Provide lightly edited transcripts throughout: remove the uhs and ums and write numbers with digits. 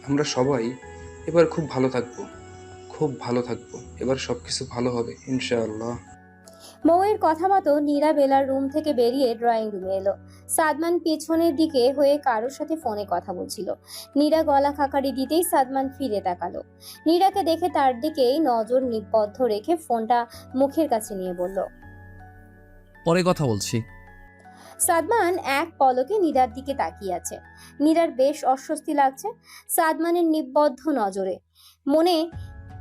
আমরা সবাই এবার খুব ভালো থাকবো, খুব ভালো থাকবো। এবার সবকিছু ভালো হবে ইনশাআল্লাহ। মৌয়ের কথা মতো নীরা বেলার রুম থেকে বেরিয়ে ড্রয়িং রুমে এলো। সাদমান পেছনের দিকে হয়ে কারোর সাথে ফোনে কথা বলছিল। নীরা গলা খাকারি দিতেই সাদমান ফিরে তাকালো। নীরাকে দেখে তার দিকেই নজর নিবদ্ধ রেখে ফোনটা মুখের কাছে নিয়ে বলল। পরে কথা বলছি। সাদমান এক পলকে নীরার দিকে তাকিয়ে আছে। নীরার বেশ অস্বস্তি লাগছে সাদমানের নিবদ্ধ নজরে। মনে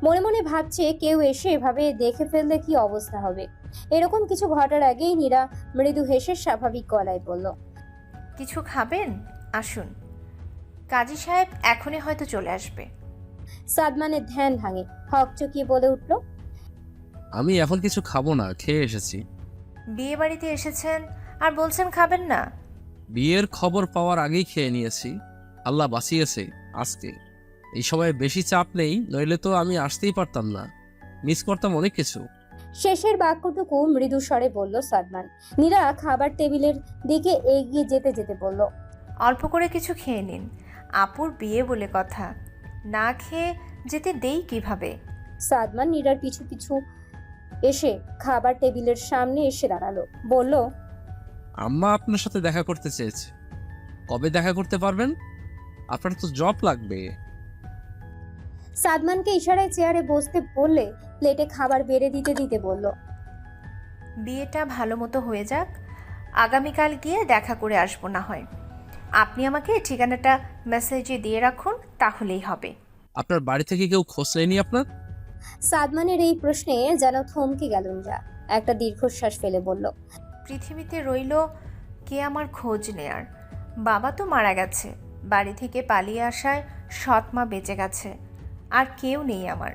মনে মনে ভাবছে কেউ এসে এভাবে দেখে ফেললে কি অবস্থা হবে। এরকম কিছু ঘটার আগেই নীরা মৃদু হেসে স্বাভাবিক গলায় বলল, কিছু খাবেন? আসুন, কাজী সাহেব এখনই হয়তো চলে আসবে। সাদমানের ধ্যান ভাঙে, হকচকিয়ে বলে উঠল, আমি এখন কিছু খাবো না, খেয়ে এসেছি। বিয়ে বাড়িতে এসেছেন আর বলছেন খাবেন না? বিয়ের খবর পাওয়ার আগেই খেয়ে নিয়েছি। আল্লাহ বাঁচিয়েছে আজকে। এই সময় বেশি চাপ নেই, নইলে তো আমি আসতেই পারতাম না, মিস করতাম অনেক কিছু। শেষের বাক্যটুকু মৃদু স্বরে বলল সাদমান। নীরা খাবার টেবিলের দিকে এগিয়ে যেতে যেতে বলল, অল্প করে কিছু খেয়ে নিন, আপুর বিয়ে বলে কথা, না খেয়ে যেতে দেই কিভাবে? সাদমান নীরার পিছু পিছু এসে খাবার টেবিলের সামনে এসে দাঁড়ালো, বলল, আম্মা আপনার সাথে দেখা করতে চেয়েছে। কবে দেখা করতে পারবেন? আপনার তো জব লাগবে। সাদমানকে ইশারায় চেয়ারে বসতে বললে প্লেটে খাবার বেড়ে দিতে দিতে বলল, বিয়েটা ভালো মতো হয়ে যাক, আগামীকাল গিয়ে দেখা করে আসবো না হয়। আপনি আমাকে ঠিকানাটা মেসেজে দিয়ে রাখুন, তাহলেই হবে। আপনার বাড়ি থেকে কেউ খোঁজ নেয়নি আপনার? সাদমানের এই প্রশ্নে যেন থমকে গেল নীরা। একটা দীর্ঘশ্বাস ফেলে বলল, পৃথিবীতে রইল কে আমার খোঁজ নেয়ার? বাবা তো মারা গেছে, বাড়ি থেকে পালিয়ে আসায় সৎ মা বেঁচে গেছে, আর কেউ নেই আমার।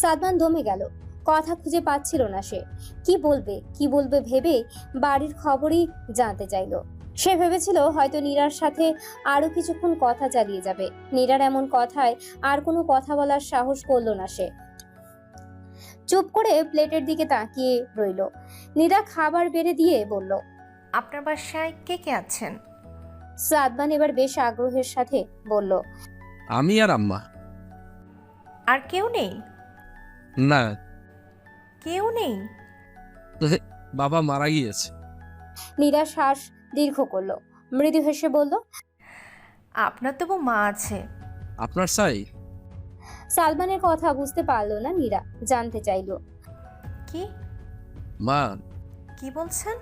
সাদমান দমে গেল। কথা খুঁজে পাচ্ছিল না সে। কি বলবে ভেবে বাড়ির খবরই জানতে চাইলো। সে ভেবেছিল হয়তো নীরার সাথে আরো কিছুক্ষণ কথা চালিয়ে যাবে। নীরার এমন কথায় আর কোনো কথা বলার সাহস করলো না সে। চুপ করে প্লেটের দিকে তাকিয়ে রইল। নীরা খাবার বেড়ে দিয়ে বলল, আপনার বাসায় কে কে আছেন? সাদমান এবার বেশ আগ্রহের সাথে বলল, আমি আর আম্মা। আর কেউ নেই? না, কেউ নেই? বাবা মারা গিয়েছে। নীরা শ্বাস দীর্ঘ করলো, মৃদু হেসে বলল, আপনার তবু মা আছে। আপনার চাই? সালমানের কথা বুঝতে পারলো না নীরা, জানতে চাইলো, কি মা। কি বলছেন?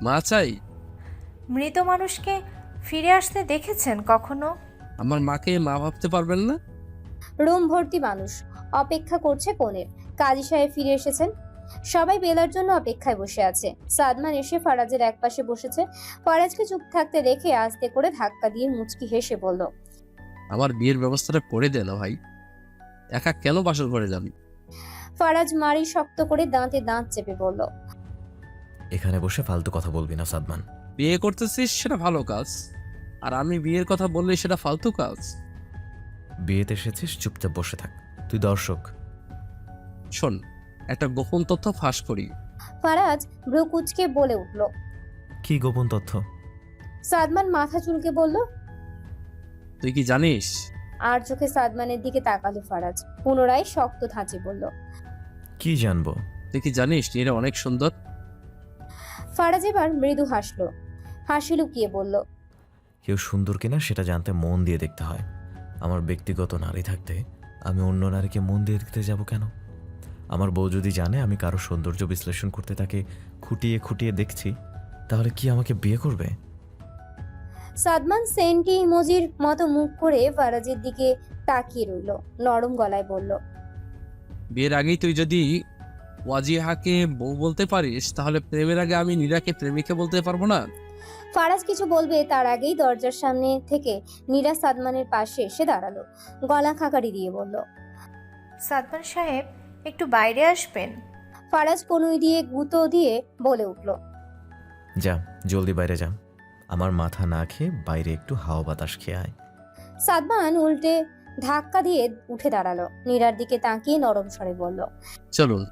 মা চাই? মৃত মানুষকে ফিরে আসতে দেখেছেন কখনো? আমার মাকে মা ভাবতে পারবেন না? রুম ভর্তি মানুষ অপেক্ষা করছে কনের। কাজী সাহেব ফিরে এসেছেন। সবাই বেলার জন্য অপেক্ষায় বসে আছে। সাদমান এসে ফারাজের একপাশে বসেছে। ফারাজকে চুপ থাকতে দেখে আস্তে করে ধাক্কা দিয়ে মুচকি হেসে বলল, আমার বিয়ের ব্যবস্থাটা করে দে না ভাই, একা কেন বাসর ঘরে যাবি? ফারাজ মারি শক্ত করে দাঁতে দাঁত চেপে বলল, এখানে বসে ফালতু কথা বলবি না সাদমান। বিয়ে করতেছিস সেটা ভালো কাজ, আর আমি বিয়ের কথা বললে সেটা ফালতু কাজ। বিয়েতে এসেছিস, চুপচাপ বসে থাক। তুই দর্শক। শোন, একটা গোপন তথ্য ফাঁস করি। ফারাজ ভ্রু কুচকে বলে উঠল। কি গোপন তথ্য? সাদমান মাথা চুলকে বলল। তুই কি জানিস? আর চোখে সাদমানের দিকে তাকালো ফারাজ, পুনরায় শক্ত ধাঁচে বলল, কি জানবো? তুই কি জানিস নীরা অনেক সুন্দর? ফারাজ এবার মৃদু হাসলো, হাসি লুকিয়ে বলল, কেউ সুন্দর কিনা সেটা জানতে মন দিয়ে দেখতে হয়। আমার ব্যক্তিগত নারী থাকতে আমি অন্য নারীকে মন দিয়ে দেখতে যাব কেন? আমার বউ যদি জানে আমি কারো সৌন্দর্য বিশ্লেষণ করতে তাকে খুঁটিয়ে খুঁটিয়ে দেখছি, তাহলে কি আমাকে বিয়ে করবে? সাদমান সেন্টি ইমোজির মতো মুখ করে ফারাজের দিকে তাকিয়ে রইল, নরম গলায় বলল, বিয়ের আগেই তুই যদি ওয়াজিহাকে বউ বলতে পারিস, তাহলে প্রেমের আগে আমি নীরাকে প্রেমিকা বলতে পারবো না? ফারাজ কিছু বলবে তার আগেই দরজার সামনে থেকে নীরা সাদমানের পাশে এসে দাঁড়ালো, গলা খাকারি দিয়ে বলল, সাদমান সাহেব একটু বাইরে আসবেন? ফারাজ কনুই দিয়ে গুঁতো দিয়ে বলে উঠল, যা, জলদি বাইরে যা। আমার মাথা না খেয়ে বাইরে একটু হাওয়া বাতাস খেয়ে আয়। সাদমান উল্টে ধাক্কা দিয়ে উঠে দাঁড়ালো, নীরার দিকে তাকিয়ে নরম স্বরে বলল। চলুন।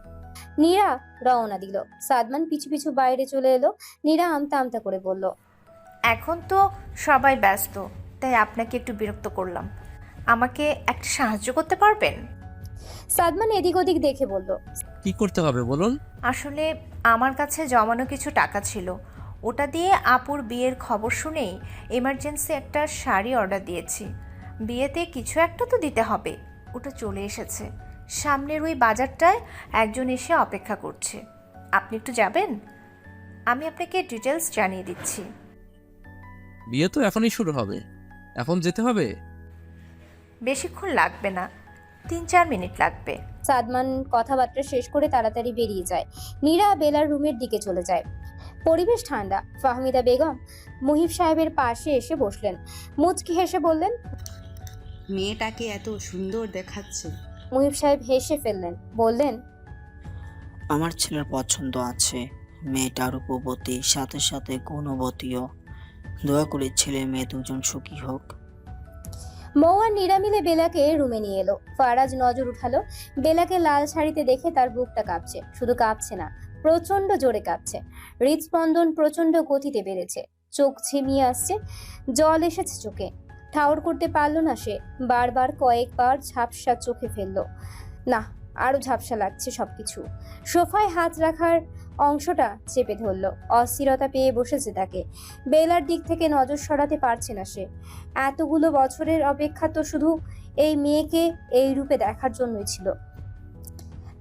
নীরা রওনা দিল। সাদমান পিছু পিছু বাইরে চলে এলো। নীরা আমতা আমতা করে বলল, এখন তো সবাই ব্যস্ত, তাই আপনাকে একটু বিরক্ত করলাম। আমাকে একটা সাহায্য করতে পারবেন? সাদমান এদিক ওদিক দেখে বলল, কি করতে হবে বলুন? আসলে আমার কাছে জমানো কিছু টাকা ছিল, ওটা দিয়ে আপুর বিয়ের খবর শুনেই এমার্জেন্সি একটা শাড়ি অর্ডার দিয়েছি। বিয়েতে কিছু একটা তো দিতে হবে। ওটা চলে এসেছে, সামনের ওই বাজারটায় একজন এসে অপেক্ষা করছে। আপনি একটু যাবেন? আমি আপনাকে ডিটেলস জানিয়ে দিচ্ছি। বিয়ে তো এখনই শুরু হবে, এখন যেতে হবে? বেশিক্ষণ লাগবে না, 3-4 মিনিট লাগবে। সাদমান কথাবার্তা শেষ করে তাড়াতাড়ি বেরিয়ে যায়। নীরা বেলার রুমের দিকে চলে যায়। পরিবেশ ঠান্ডা। ফাহমিদা বেগম মুহিব সাহেবের পাশে এসে বসলেন। মুচকি হেসে বললেন, মেয়েটাকে এত সুন্দর দেখাচ্ছে। মুহিব সাহেব হেসে ফেললেন, বললেন, আমার ছেলের পছন্দ আছে। মেয়েটা রূপবতী, সাথে সাথে গুণবতীও। দোয়া করি ছেলে মেয়ে দুজন সুখী হোক। মৌ আর নীরা মিলে বেলাকে রুমে নিয়ে এলো। ফারাজ নজর উঠালো। বেলাকে লাল শাড়িতে দেখে তার বুকটা কাঁপছে। শুধু কাঁপছে না, প্রচন্ড জোরে কাঁপছে। হৃদস্পন্দন প্রচন্ড গতিতে বেড়েছে। চোখ ঝিমিয়ে আসছে, জল এসেছে চোখে। ঠাউর করতে পারলো না সে। বারবার কয়েকবার ঝাপসা চোখে ফেললো। না, আরো ঝাপসা লাগছে সবকিছু। সোফায় হাত রাখার অংশটা চেপে ধরলো। অস্থিরতা পেয়ে বসেছে তাকে। বেলার দিক থেকে নজর সরাতে পারছে না সে। এতগুলো বছরের অপেক্ষা তো শুধু এই মেয়েকে এই রূপে দেখার জন্যই ছিল।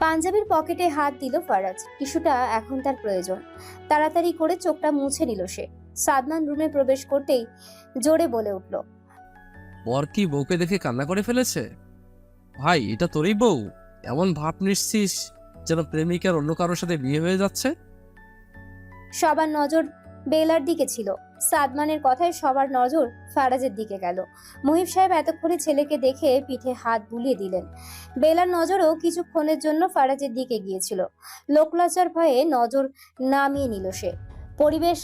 পাঞ্জাবির পকেটে হাত দিল ফারাজ। টিস্যুটা এখন তার প্রয়োজন। তাড়াতাড়ি করে চোখটা মুছে নিল সে। সাদমান রুমে প্রবেশ করতেই জোরে বলে উঠল, বর কি বউকে দেখে কান্না করে ফেলেছে? ভাই, এটা তোরই বউ? এমন ভাব নিচ্ছিস যেন প্রেমিকার অন্য কারোর সাথে বিয়ে হয়ে যাচ্ছে। সবার নজর বেলার দিকে ছিল। সাদমানের কথায় সবার নজর ফারাজের দিকে গেল। মুহিব সাহেব এতক্ষণে ছেলেকে দেখে পিঠে হাত বুলিয়ে দিলেন। বেলার নজরও কিছুক্ষণের জন্য ফারাজের দিকে গিয়েছিল। লোকলজ্জার ভয়ে নজর নামিয়ে নিল সে। পরিবেশ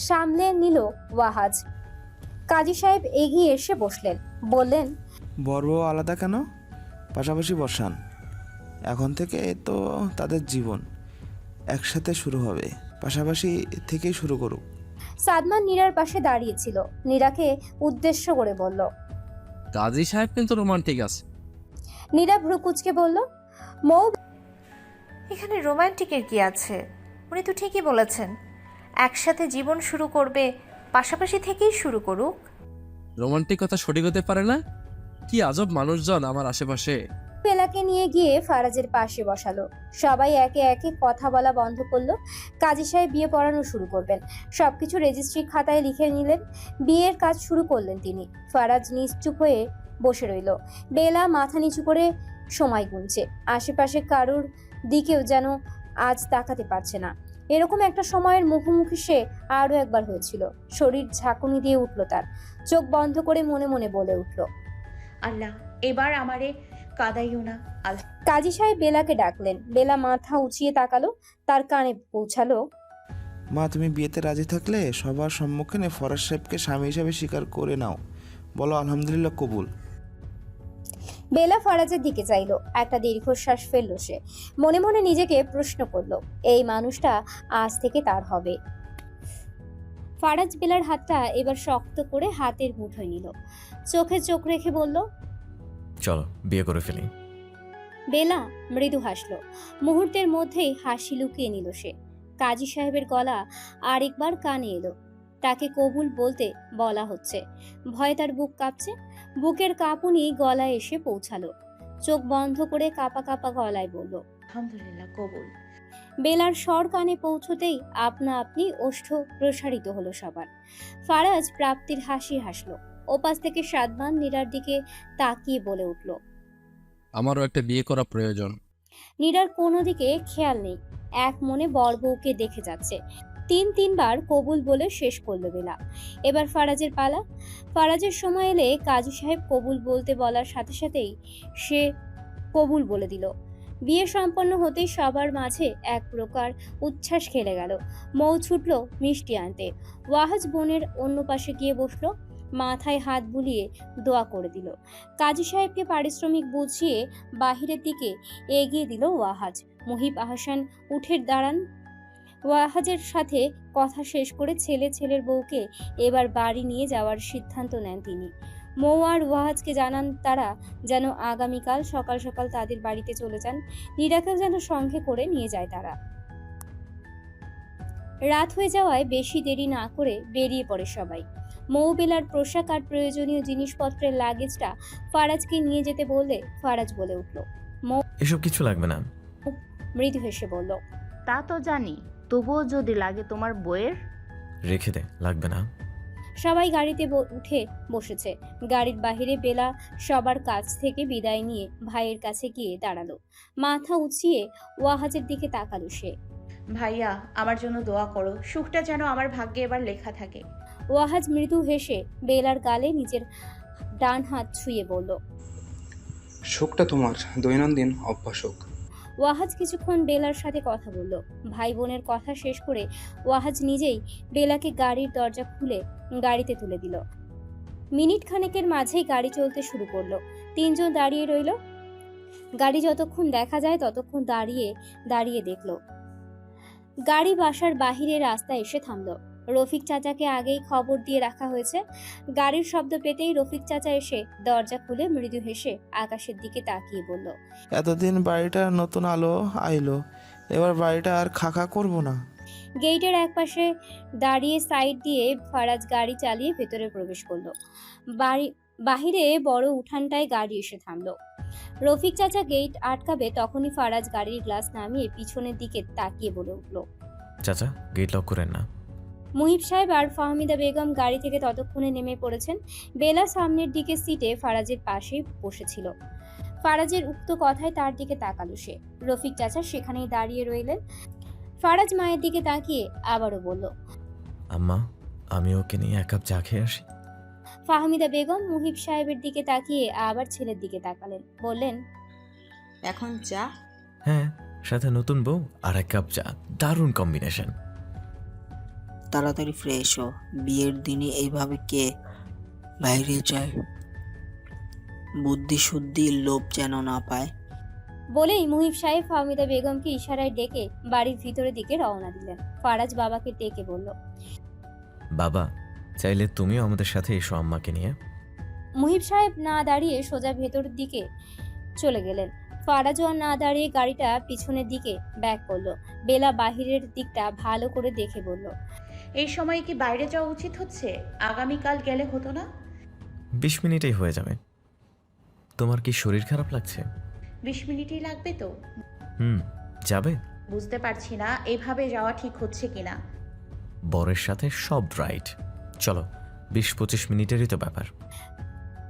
সামলে নিল ওয়াহাজ। কাজী সাহেব এগিয়ে এসে বসলেন, বললেন, বড় আলাদা কেন? পাশাপাশি বসান। এখন থেকে তো তাদের জীবন একসাথে শুরু হবে, পাশাপাশি থেকেই শুরু করুক। সাদমান নীরার পাশে দাঁড়িয়েছিল। নীরাকে উদ্দেশ্য করে বলল, কাজী সাহেব কিন্তু রোমান্টিক আছে। নীরা ভ্রু কুঁচকে বলল, মৌ এখানে রোমান্টিকের কি আছে? উনি তো ঠিকই বলেছেন, একসাথে জীবন শুরু করবে, পাশাপাশি থেকেই শুরু করুক। রোমান্টিক কথা সঠিক হতে পারে না? কি আজব মানুষজন আমার আশেপাশে। বেলাকে নিয়ে গিয়ে ফারাজের পাশে বসালো। সবাই একে একে কথা বলা বন্ধ করলো। কাজী সাহেব বিয়ে পড়ানো শুরু করবেন। সবকিছু রেজিস্ট্রি খাতায় লিখে নিলেন। বিয়ের কাজ শুরু করলেন তিনি। ফারাজ নিশ্চুপ হয়ে বসে রইল। বেলা মাথা নিচু করে সময় গুনছে। আশেপাশে কারুর দিকেও যেন আজ তাকাতে পারছে না। এরকম একটা সময়ের মুখোমুখি সে আরো একবার হয়েছিল। শরীর ঝাঁকুনি দিয়ে উঠল তার। চোখ বন্ধ করে মনে মনে বলে উঠল, আল্লাহ, এবার আমারে কাদাইও না। আল্লাহ। কাজী সাহেব বেলাকে ডাকলেন। বেলা মাথা উঁচিয়ে তাকালো। তার কানে পৌঁছালো, মা, তুমি বিয়েতে রাজি থাকলে সবার সম্মুখে ফরাজ সাহেবকে স্বামী হিসাবে স্বীকার করে নাও। বলো আলহামদুলিল্লাহ, কবুল। বেলা ফারাজের দিকে চাইলো। একটা দীর্ঘশ্বাস ফেললো সে। মনে মনে নিজেকে প্রশ্ন করলো, এই মানুষটা আজ থেকে তার হবে। ফারাজ বেলার হাতটা এবার শক্ত করে হাতের মুঠোয় নিল। চোখে চোখ রেখে বলল, চলো বিয়ে করে ফেলি। বেলা মৃদু হাসলো। মুহূর্তের মধ্যেই হাসি লুকিয়ে নিল সে। কাজী সাহেবের গলা আরেকবার কানে এলো। তাকে কবুল বলতে বলা হচ্ছে। ভয়ে তার বুক কাঁপছে। বুকের কাঁপুনি গলায় এসে পৌঁছালো। চোখ বন্ধ করে কাঁপা কাঁপা গলায় বলল, আলহামদুলিল্লাহ, কবুল। বেলার স্বর কানে পৌঁছতেই আপনা আপনি ওষ্ঠ প্রসারিত হলো সবার। ফারাজ প্রাপ্তির হাসি হাসলো। ওপাশ থেকে সাদমান নীরার দিকে তাকিয়ে বলে উঠল, আমারও একটা বিয়ে করা প্রয়োজন। নীরার কোনো দিকে খেয়াল নেই। এক মনে বর বউকে দেখে যাচ্ছে। তিনবার কবুল বলে শেষ করলো বেলা। এবার ফারাজের পালা। ফারাজের সময় এলে কাজী সাহেব কবুল বলতে বলার সাথে সাথেই সে কবুল বলে দিল। বিয়ে সম্পন্ন হতেই সবার মাঝে এক প্রকার উচ্ছ্বাস খেলে গেল। মৌ ছুটল মিষ্টি আনতে। ওয়াহাজ বোনের অন্য পাশে গিয়ে বসলো। মাথায় হাত বুলিয়ে দোয়া করে দিল। কাজী সাহেবকে পারিশ্রমিক বুঝিয়ে বাহিরের দিকে এগিয়ে দিল ওয়াহাজ। মুহিব আহসান উঠে দাঁড়ান। ওয়াহাজের সাথে কথা শেষ করে ছেলের বউকে এবার বাড়ি নিয়ে যাওয়ার সিদ্ধান্ত নেন তিনি। মৌ আর ওয়াহাজকে জানান তারা যেন আগামীকাল সকাল সকাল তাদের বাড়িতে চলে যান। নীরাকেও যেন সঙ্গে করে নিয়ে যায় তারা। রাত হয়ে যাওয়ায় বেশি দেরি না করে বেরিয়ে পড়ে সবাই। মৌ বেলার পোশাক আর প্রয়োজনীয় জিনিসপত্রের লাগেজটা ফারাজকে নিয়ে যেতে বললে ফারাজ বলে উঠল। এসব কিছু লাগবে না। মৃদু হেসে বলল, তা তো জানি, তবুও যদি লাগে তোমার বইয়ের। রেখে দে, লাগবে না। সবাই গাড়িতে উঠে বসেছে। গাড়ির বাহিরে বেলা সবার কাছ থেকে বিদায় নিয়ে ভাইয়ের কাছে গিয়ে দাঁড়ালো। মাথা উঁচিয়ে ওয়াহাজের দিকে তাকালো সে। ভাইয়া, আমার জন্য দোয়া করো, সুখটা যেন আমার ভাগ্যে এবার লেখা থাকে। ওয়াহাজ মৃদু হেসে বেলার গালে নিজের ডান হাত ছুঁয়ে বলল, শোকটা তোমার দৈনন্দিন অভ্যাসক। ওয়াহাজ কিছুক্ষণ বেলার সাথে কথা বলল। ভাই বোনের কথা শেষ করে ওয়াহাজ নিজেই বেলাকে গাড়ির দরজা খুলে গাড়িতে তুলে দিল। মিনিট খানেকের মাঝেই গাড়ি চলতে শুরু করলো। তিনজন দাঁড়িয়ে রইল। গাড়ি যতক্ষণ দেখা যায় ততক্ষণ দাঁড়িয়ে দাঁড়িয়ে দেখলো। গাড়ি বাসার বাহিরে রাস্তায় এসে থামলো। রফিক চাচাকে আগেই খবর দিয়ে রাখা হয়েছে। গাড়ির শব্দ পেতেই রফিক চাচা এসে দরজা খুলে মৃদু হেসে আকাশের দিকে তাকিয়ে বলল, এতদিন বাড়িটা নতুন আলো আইলো, এবার বাড়িটা আর খাখা করব না। গেটের একপাশে দাঁড়িয়ে সাইড দিয়ে ফারাজ গাড়ি চালিয়ে ভেতরে প্রবেশ করলো। বাহিরে বড় উঠানটায় গাড়ি এসে থামলো। রফিক চাচা গেট আটকাবে তখনই ফারাজ গাড়ির গ্লাস নামিয়ে পিছনের দিকে তাকিয়ে বলে উঠল, চাচা, গেট লক করেন না। মুহিব সাহেব আর ফাহমিদা বেগম গাড়ি থেকে ততক্ষণে নেমে পড়েছেন। বেলা সামনের দিকে সিটে ফারাজের পাশেই বসেছিল। ফারাজের উক্ত কথায় তার দিকে তাকালো সে। রফিক চাচা সেখানেই দাঁড়িয়ে রইলেন। ফারাজ মায়ের দিকে তাকিয়ে আবারও বলল, আম্মা, আমি ওকে নিয়ে এক কাপ চা খেয়ে আসি। ফাহমিদা বেগম মুহিব সাহেবের দিকে তাকিয়ে আবার ছেলের দিকে তাকালেন, বললেন, এখন চা? হ্যাঁ, সাথে নতুন বউ আর এক কাপ চা, দারুণ কম্বিনেশন। তাড়াতাড়ি ফ্রেশ হো, বিয়ের দিনে এইভাবে কে বাইরে যায়? বুদ্ধি শুদ্ধি লোভ যেন না পায়। বলেই মুহিব সাহেব ফাহমিদা বেগমকে ইশারায় ডেকে বাড়ির ভিতরের দিকে রওনা দিলেন। ফারাজ বাবাকে ডেকে বলল, বাবা, চাইলে তুমিও আমাদের সাথে এসো আম্মাকে নিয়ে। মুহিব সাহেব না দাঁড়িয়ে সোজা ভেতরের দিকে চলে গেলেন। ফারাজও আর না দাঁড়িয়ে গাড়িটা পিছনের দিকে ব্যাক করলো। বেলা বাহিরের দিকটা ভালো করে দেখে বলল, এই সময় কি বাইরে যাওয়া উচিত হচ্ছে? আগামীকাল গেলে হতো না? 20 মিনিটেই হয়ে যাবে। তোমার কি শরীর খারাপ লাগছে? 20 মিনিটই লাগবে তো? যাবে? বুঝতে পারছি না এভাবে যাওয়া ঠিক হচ্ছে কিনা। বরের সাথে সব রাইট, চলো, 20-25 মিনিটেরই তো ব্যাপার।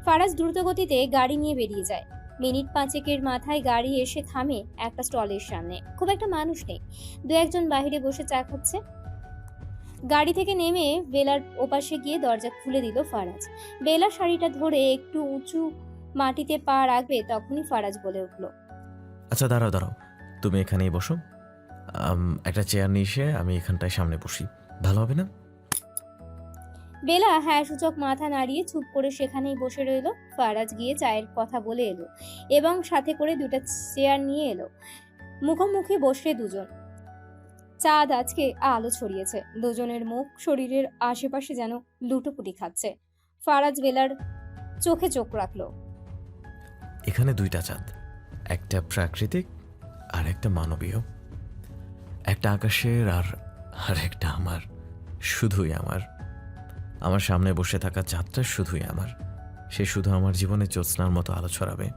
ফারাজ দ্রুত গতিতে গাড়ি নিয়ে বেরিয়ে যায়। মিনিট 5 মাথায় গাড়ি এসে থামে একটা স্টলের সামনে। খুব একটা মানুষ নেই, দু একজন বাইরে বসে চা খাচ্ছে। গাড়ি থেকে নেমে বেলার ওপাশে গিয়ে দরজা খুলে দিল ফারাজ। বেলা শাড়িটা ধরে একটু উঁচু মাটিতে পা রাখবে তখনই ফারাজ বলে উঠল, আচ্ছা, দাঁড়াও দাঁড়াও, তুমি এখানেই বসো। একটা চেয়ার নিয়ে এসে আমি এখানটায় সামনে বসি, ভালো হবে না? বেলা হ্যাঁ সূচক মাথা নাড়িয়ে চুপ করে সেখানেই বসে রইল। ফারাজ গিয়ে চায়ের কথা বলে এলো এবং সাথে করে দুটো চেয়ার নিয়ে এলো। মুখোমুখি বসে দুজন। চাঁদ আজকে আলো ছড়িয়েছে। দুজনের মুখ শরীরের আশেপাশে যেন লুটোপুটি খাচ্ছে। ফারাজ বেলার চোখে চোখ রাখলো। এখানে দুইটা চাঁদ, একটা প্রাকৃতিক আর একটা মানবীয়, একটা আকাশের আর একটা আমার, শুধুই আমার। আমার সামনে বসে থাকা চাঁদটা শুধুই আমার, সে শুধু আমার জীবনে জ্যোৎস্নার মতো আলো ছড়াবে।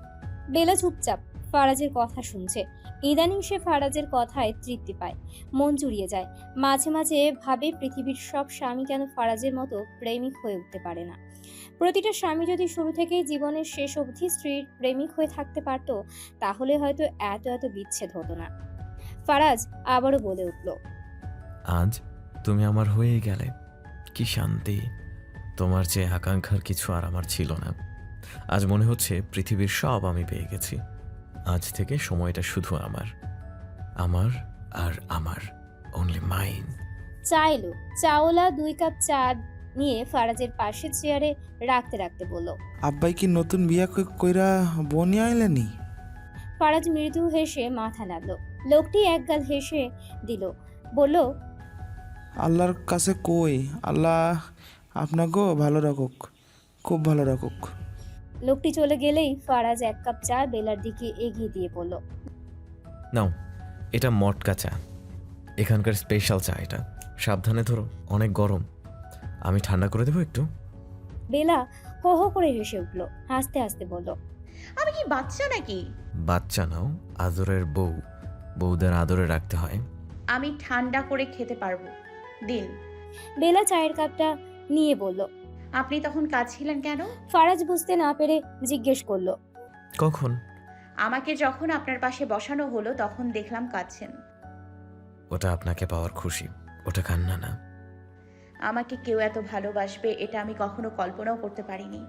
বেলা চুপচাপ ফারাজের কথা শুনছে। ইদানিং সে ফারাজের কথায় তৃপ্তি পায়, মন জুড়িয়ে যায়। মাঝে মাঝে ভাবে পৃথিবীর সব স্বামী কেন ফারাজের মতো প্রেমিক হয়ে উঠতে পারে না। প্রতিটা স্বামী যদি শুরু থেকেই জীবনের শেষ অবধি স্ত্রীর প্রেমিক হয়ে থাকতে পারত, তাহলে হয়তো এত বিচ্ছেদ হতো না। ফারাজ আবারও বলে উঠল, আজ তুমি আমার হয়ে গেলে, কি শান্তি। তোমার যে আকাঙ্ক্ষার কিছু আর আমার ছিল না। আজ মনে হচ্ছে পৃথিবীর সব আমি পেয়ে গেছি। আজ থেকে সময়টা শুধু আমার, আমার আর আমার, অনলি মাইন। চা এলো। চাওলা 2 কাপ চা নিয়ে ফারাজের পাশে চেয়ারে রাখতে রাখতে বলল, আব্বাই কি নতুন বিয়া কইরা বনি আইলেনি? ফারাজ মৃদু হেসে মাথা নাড়ল। লোকটি একগাল হেসে দিল, বলল, আল্লাহর কাছে কই, আল্লাহ আপনাকেও ভালো রাখুক। খুব ভালো রাখুক। লোকটি চলে গেলেই ফারাজ এক কাপ চা বেলার দিকে এগিয়ে দিয়ে বলল, নাও, এটা মটকা চা, এখানকার স্পেশাল চা এটা। সাবধানে ধরো, অনেক গরম। আমি ঠান্ডা করে দেবো একটু? বেলা হো হো করে হেসে উঠল, হাসতে হাসতে বলল, আমি কি বাচ্চা নাকি? বাচ্চা নাও, আদরের বউ, বউদের আদরে রাখতে হয়। আমি ঠান্ডা করে খেতে পারবো, দিন। বেলা চায়ের কাপটা নিয়ে বলল। আপনি তখন কাঁদছিলেন কেন? ফারাজ বুঝতে না পেরে জিজ্ঞেস করলো, কখন? আমাকে যখন আপনার পাশে বসানো হলো তখন দেখলাম কাঁদছেন। ওটা আপনাকে পাওয়ার খুশি, ওটা কান্না না। আমাকে কেউ এত ভালোবাসবে এটা আমি কখনো কল্পনাও করতে পারিনি।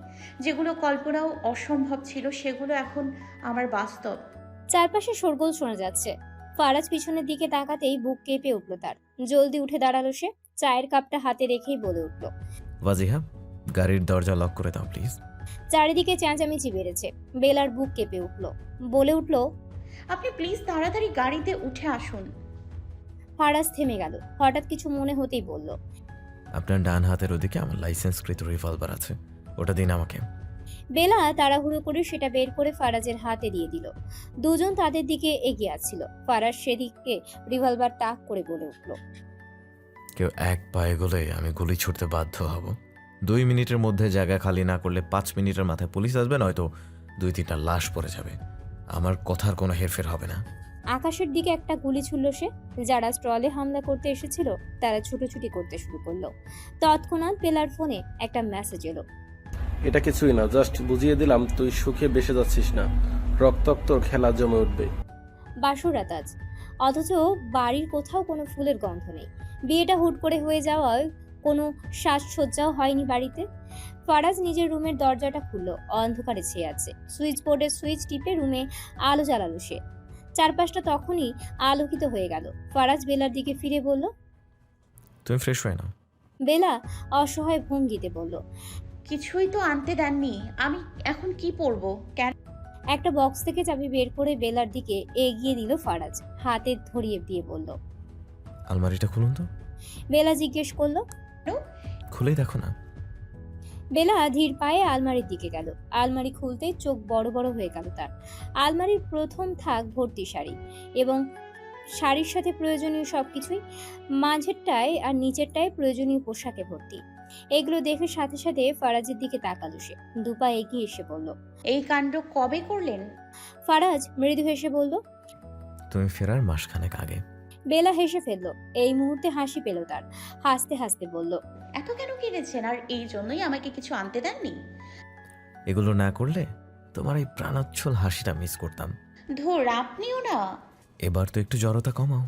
যেগুলো কল্পনাও অসম্ভব ছিল সেগুলো এখন আমার বাস্তব। চারপাশে শোরগোল শোনা যাচ্ছে। ফারাজ পিছনের দিকে তাকাতেই বুক কেঁপে উঠল তার। জলদি উঠে দাঁড়ালো সে, চায়ের কাপটা হাতে রেখেই বলে উঠল, ওয়াজিহা, গাড়ির দরজা লক করে দাও প্লিজ। চারিদিকে চেঁচামেচি বেড়েছে। বেলার বুক কেঁপে উঠল, বলে উঠল, আপনি প্লিজ তাড়াতাড়ি গাড়িতে উঠে আসুন। ফারাজ থেমে গেল, হঠাৎ কিছু মনে হতেই বলল, আপনার ডান হাতের ওদিকে আমার লাইসেন্সকৃত রিভলভার আছে, ওটা দিন আমাকে। বেলা তাড়াহুড়ো করে সেটা বের করে ফারাজের হাতে দিয়ে দিল। দুজন তাদের দিকে এগিয়ে আসছিল। ফারাজ সেদিকে রিভলভার তাক করে বলে উঠল, কেউ এক পায়ে গেলে আমি গুলি ছুটতে বাধ্য হব। 2 মিনিটের মধ্যে জায়গা খালি না করলে 5 মিনিটের মাথায় পুলিশ আসবে, নয়তো 2-3টা লাশ পড়ে যাবে। আমার কথার কোনো হেরফের হবে না। আকাশের দিকে একটা গুলি ছুড়ল সে। যারা স্টলে হামলা করতে এসেছিল তারা ছুটোছুটি করতে শুরু করলো। তৎক্ষণাৎ বেলার ফোনে একটা মেসেজ এলো। এটা কিছুই না, জাস্ট বুঝিয়ে দিলাম তুই সুখে বেসে যাচ্ছিস না, রক্তাক্ত খেলা জমে উঠবে। বাসরাত আজ, অথচ বাড়ির কোথাও কোনো ফুলের গন্ধ নেই। বিয়েটা হুট করে হয়ে যাওয়ায় কোনো সাজসজ্জাও হয়নি বাড়িতে। ফারাজ নিজের রুমের দরজাটা খুলল, অন্ধকারে ছেয়ে আছে। সুইচ বোর্ডের সুইচ টিপে রুমে আলো জ্বালালো সে। চারপাশটা তখনই আলোকিত হয়ে গেল। ফারাজ বেলার দিকে ফিরে বলল, তুমি ফ্রেশ হয়ে নাও। বেলা অসহায় ভঙ্গিতে বলল, কিছুই তো আনতে দেননি, আমি এখন কি পরবো? কেন? একটা বক্স থেকে চাবি বের করে বেলার দিকে এগিয়ে দিল ফারাজ, হাতে ধরিয়ে দিয়ে বলল। আলমারিটা খুলুন তো। বেলা জিজ্ঞেস করলো। খুলেই দেখো না। বেলা ধীর পায়ে আলমারির দিকে গেল। আলমারি খুলতেই চোখ বড় বড় হয়ে গেল তার। আলমারির প্রথম থাক ভর্তি শাড়ি, এবং শাড়ির সাথে প্রয়োজনীয় সবকিছুই। মাঝেরটায় আর নিচেরটায় প্রয়োজনীয় পোশাকে ভর্তি। এগুলো দেখে সাথে সাথে ফারাজের দিকে তাকালো সে। দুপা এগিয়ে এসে বলল। এই কাণ্ড কবে করলেন? ফারাজ মৃদু হেসে বলল। তুমি ফেরার মাসখানেক আগে। বেলা হেসে ফেলল। এই মুহূর্তে হাসি পেল তার। হাসতে হাসতে বলল, এত কেন কিনেছেন? আর এই জন্যই আমাকে কিছু আনতে দেননি? এগুলো না করলে তোমার এই প্রাণোচ্ছল হাসিটা মিস করতাম। ধুর, আপনিও না। এবার তো একটু জড়তা কমাও,